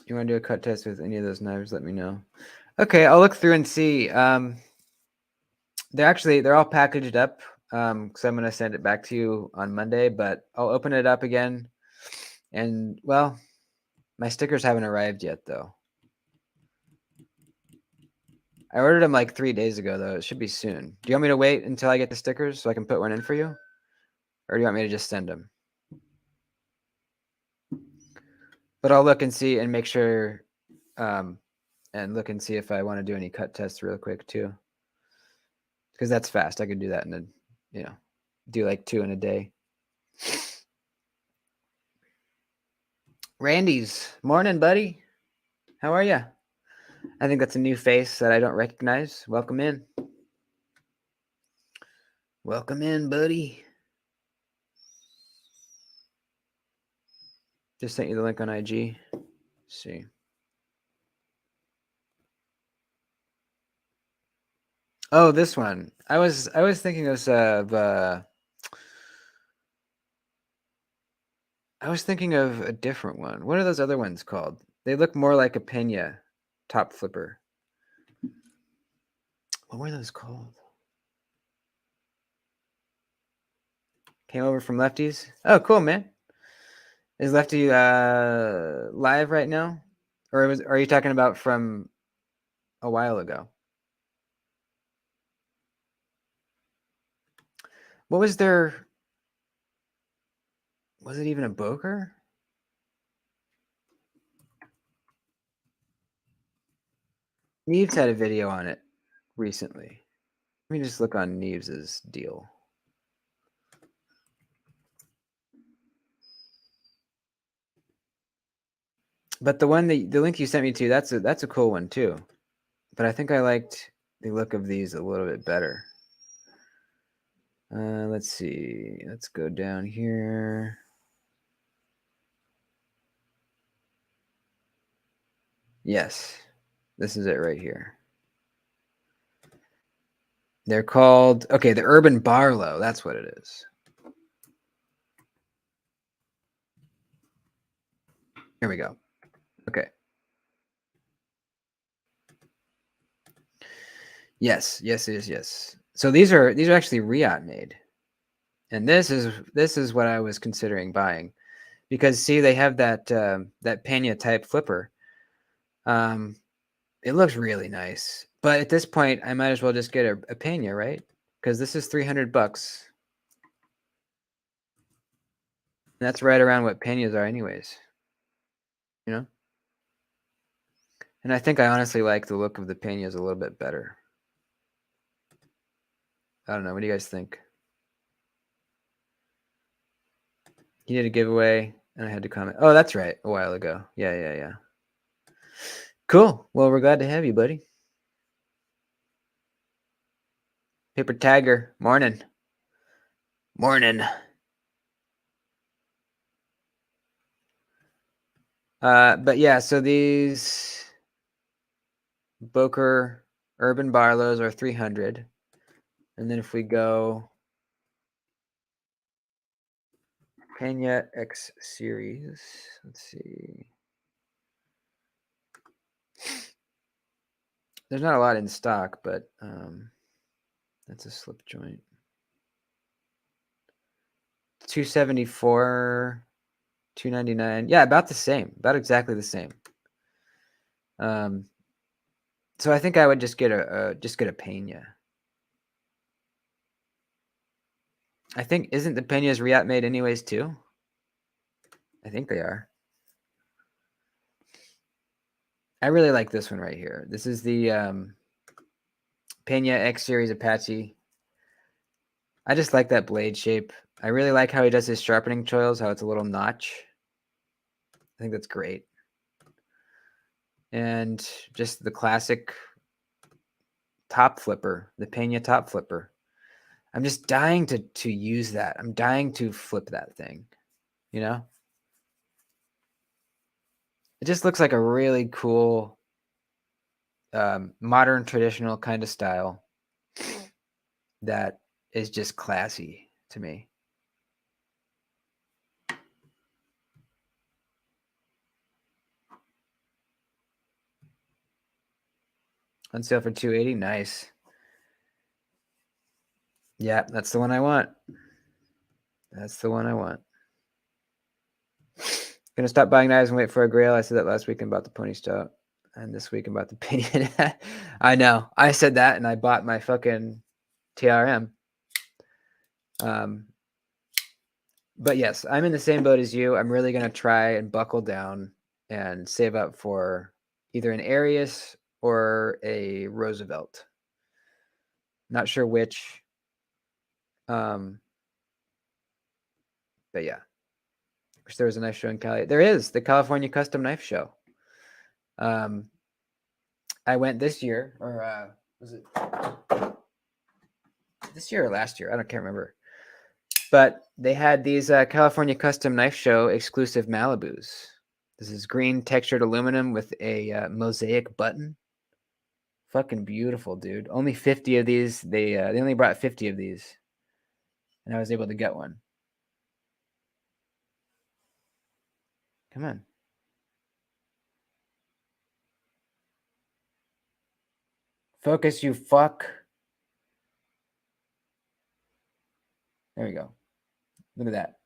You want to do a cut test with any of those knives? Let me know. Okay, I'll look through and see. They're all packaged up. Because I'm gonna send it back to you on Monday, but I'll open it up again. And well, my stickers haven't arrived yet though. I ordered them like 3 days ago though. It should be soon. Do you want me to wait until I get the stickers so I can put one in for you, or do you want me to just send them? But I'll look and see and make sure, and look and see if I want to do any cut tests real quick too, because that's fast. I could do that in a, do like 2 in a day. Randy's morning, buddy. How are you? I think that's a new face that I don't recognize. Welcome in. Welcome in, buddy. Just sent you the link on IG. Let's see. Oh, this one. I was thinking of I was thinking of a different one. What are those other ones called? They look more like a Pena top flipper. What were those called? Came over from Lefties. Oh, cool, man. Is Lefty live right now, or are you talking about from a while ago? What was their? Was it even a Boker? Neves had a video on it recently. Let me just look on Neves's deal. But the link you sent me to, that's a cool one too. But I think I liked the look of these a little bit better. Let's see. Let's go down here. Yes, this is it right here. They're called, okay, the Urban Barlow. That's what it is. Here we go. Okay. Yes. So these are actually Riot made, and this is what I was considering buying, because see, they have that that Pena type flipper. It looks really nice, but at this point, I might as well just get a Pena, right? Because this is $300. That's right around what Penas are, anyways. You know. And I think I honestly like the look of the Penas a little bit better. I don't know. What do you guys think? He did a giveaway, and I had to comment. Oh, that's right. A while ago. Yeah. Cool. Well, we're glad to have you, buddy. Paper Tagger. Morning. But yeah, so these Boker Urban Barlows are 300. And then if we go Pena X Series, let's see. There's not a lot in stock, but that's a slip joint. 274, 299. Yeah, about the same. About exactly the same. So I think I would just get a Pena. I think, isn't the Pena's Riot made anyways too? I think they are. I really like this one right here. This is the Pena X Series Apache. I just like that blade shape. I really like how he does his sharpening choils, how it's a little notch. I think that's great. And just the classic top flipper, the Pena top flipper. I'm just dying to use that. I'm dying to flip that thing, you know? It just looks like a really cool modern traditional kind of style that is just classy to me. On sale for $280. Nice. Yeah, that's the one I want. That's the one I want. Gonna stop buying knives and wait for a grail. I said that last weekend about the pony stout, and this week about the pinion. I know. I said that, and I bought my fucking TRM. But yes, I'm in the same boat as you. I'm really gonna try and buckle down and save up for either an Arius or a Roosevelt. Not sure which. But yeah. Wish there was a knife show in Cali. There is the California Custom Knife Show. I went this year, or was it this year or last year? I can't remember. But they had these California Custom Knife Show exclusive Malibus. This is green textured aluminum with a mosaic button. Fucking beautiful, dude. Only 50 of these. They only brought 50 of these, and I was able to get one. Come on. Focus, you fuck. There we go. Look at that.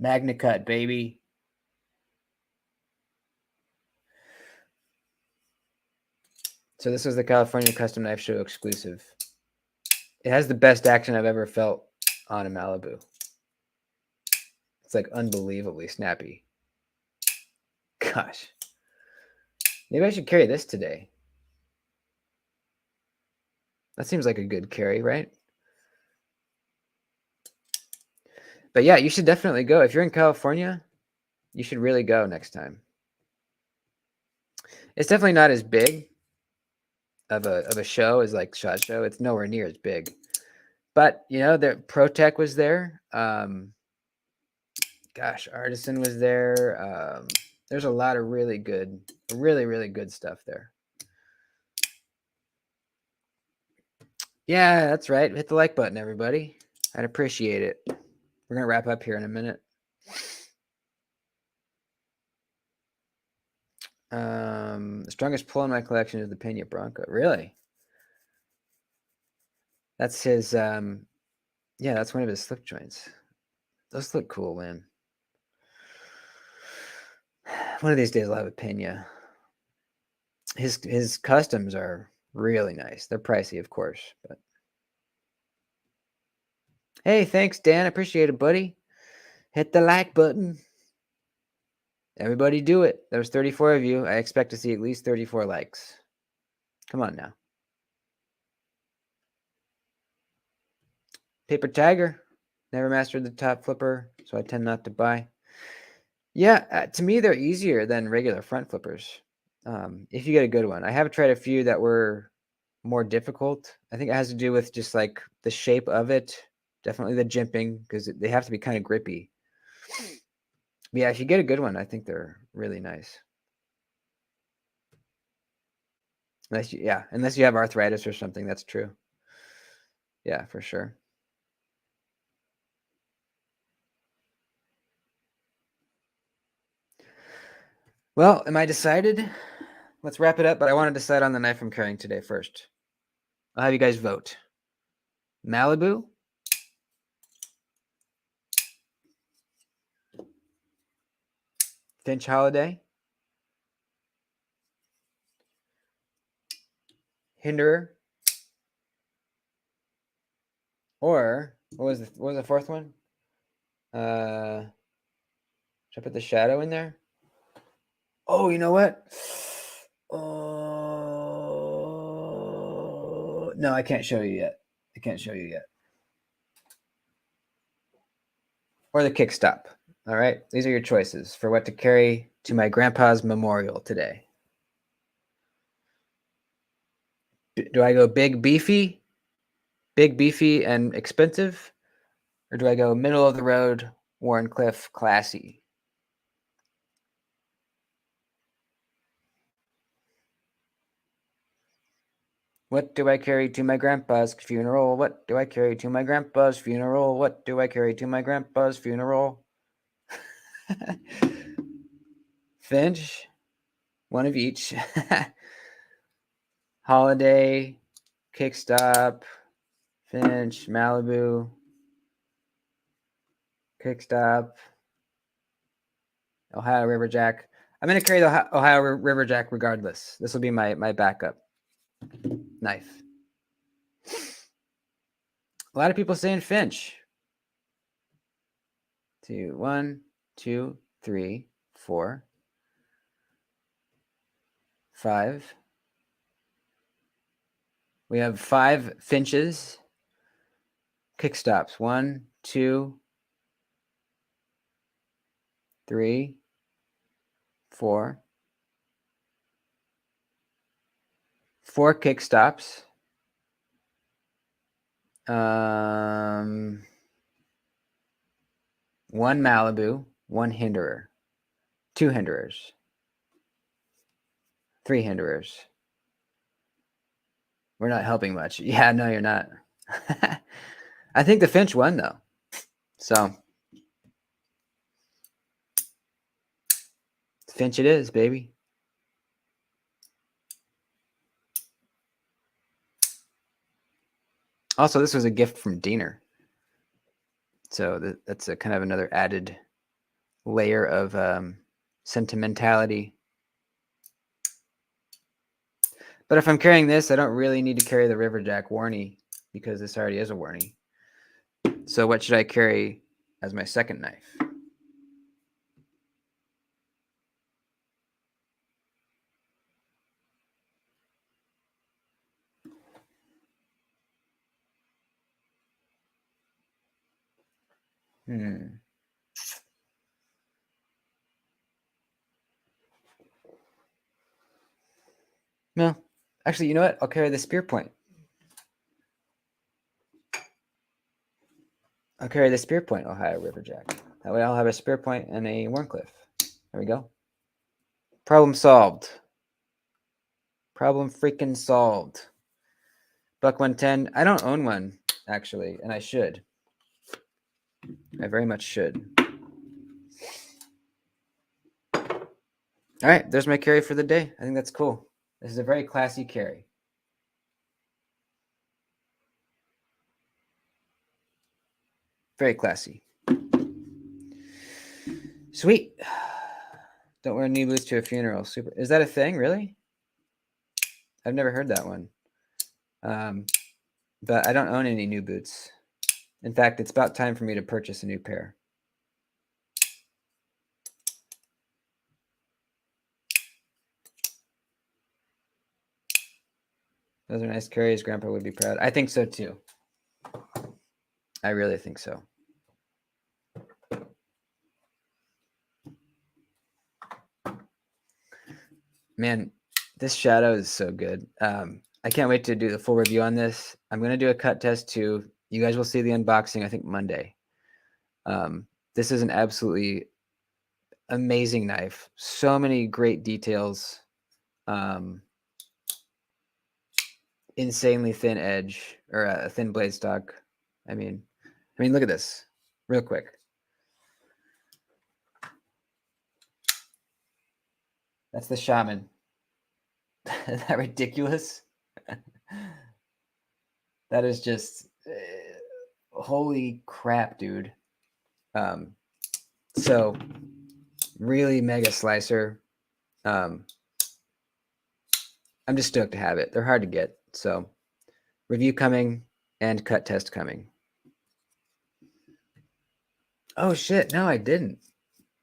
Magna Cut, baby. So this was the California Custom Knife Show exclusive. It has the best action I've ever felt on a Malibu. It's like unbelievably snappy. Gosh. Maybe I should carry this today. That seems like a good carry, right? But yeah, you should definitely go. If you're in California, you should really go next time. It's definitely not as big of a show as like SHOT Show. It's nowhere near as big. But you know, the ProTech was there. Gosh, Artisan was there. There's a lot of really good, really good stuff there. Yeah, that's right. Hit the like button, everybody. I'd appreciate it. We're gonna wrap up here in a minute. The strongest pull in my collection is the Pena Bronco. Really? That's his. Yeah, that's one of his slip joints. Those look cool, man. One of these days I'll have a Pena. His customs are really nice. They're pricey, of course, but hey, thanks, Dan. Appreciate it, buddy. Hit the like button. Everybody do it. There's 34 of you. I expect to see at least 34 likes. Come on now. Paper Tiger. Never mastered the top flipper, so I tend not to buy. Yeah, to me, they're easier than regular front flippers. If you get a good one. I have tried a few that were more difficult. I think it has to do with just like the shape of it. Definitely the jimping, because they have to be kind of grippy. But yeah, if you get a good one, I think they're really nice. Unless you have arthritis or something, that's true. Yeah, for sure. Well, am I decided? Let's wrap it up, but I want to decide on the knife I'm carrying today first. I'll have you guys vote. Malibu, Finch Holiday, Hinderer, or what was the fourth one? Should I put the Shadow in there? Oh, you know what? Oh no, I can't show you yet. Or the Kickstop. All right, these are your choices for what to carry to my grandpa's memorial today. Do I go big beefy and expensive, or do I go middle of the road, Warncliffe, classy? What do I carry to my grandpa's funeral? What do I carry to my grandpa's funeral? What do I carry to my grandpa's funeral? Finch, one of each. Holiday, Kickstop, Finch, Malibu, Kickstop, Ohio Riverjack. I'm going to carry the Ohio Riverjack regardless. This will be my backup knife. A lot of people saying Finch. 1, 2, 3, 4, 5. We have 5 Finches. Kickstops. 1, 2, 3, 4. 4 Kickstops. 1 Malibu, 1 Hinderer, 2 Hinderers, 3 Hinderers. We're not helping much. Yeah, no, you're not. I think the Finch won though. So Finch it is, baby. Also, this was a gift from Diener. So that's a kind of another added layer of sentimentality. But if I'm carrying this, I don't really need to carry the Riverjack Warney because this already is a Warney. So what should I carry as my second knife? No, actually, you know what? I'll carry the spear point. I'll carry the spear point, Ohio Riverjack. That way I'll have a spear point and a Warncliffe. There we go. Problem solved. Problem freaking solved. Buck 110. I don't own one, actually, and I should. I very much should. All right, there's my carry for the day. I think that's cool. This is a very classy carry. Very classy. Sweet. Don't wear knee boots to a funeral. Super. Is that a thing, really? I've never heard that one. But I don't own any new boots. In fact, it's about time for me to purchase a new pair. Those are nice carries. Grandpa would be proud. I think so too. I really think so. Man, this shadow is so good. I can't wait to do the full review on this. I'm going to do a cut test too. You guys will see the unboxing, I think, Monday. This is an absolutely amazing knife. So many great details. Insanely thin edge, or a thin blade stock. I mean, look at this real quick. That's the Shaman. Is that ridiculous? That is just holy crap, dude. So really mega slicer. I'm just stoked to have it. They're hard to get. So review coming and cut test coming. Oh shit, no, I didn't.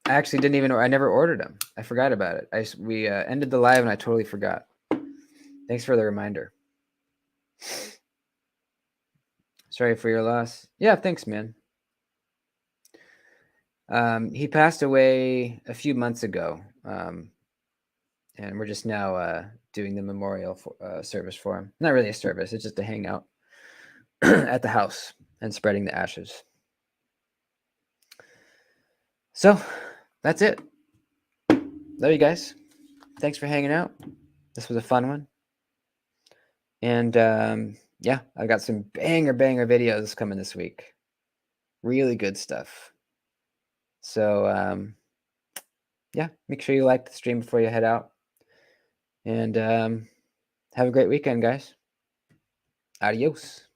I actually didn't even. I never ordered them. I forgot about it. We ended the live and I totally forgot. Thanks for the reminder. Sorry for your loss. Yeah, thanks, man. He passed away a few months ago, and we're just now doing the memorial service for him. Not really a service; it's just a hangout at the house and spreading the ashes. So that's it. Love you guys. Thanks for hanging out. This was a fun one. And yeah, I got some banger videos coming this week. Really good stuff. So yeah, make sure you like the stream before you head out. And have a great weekend, guys. Adios.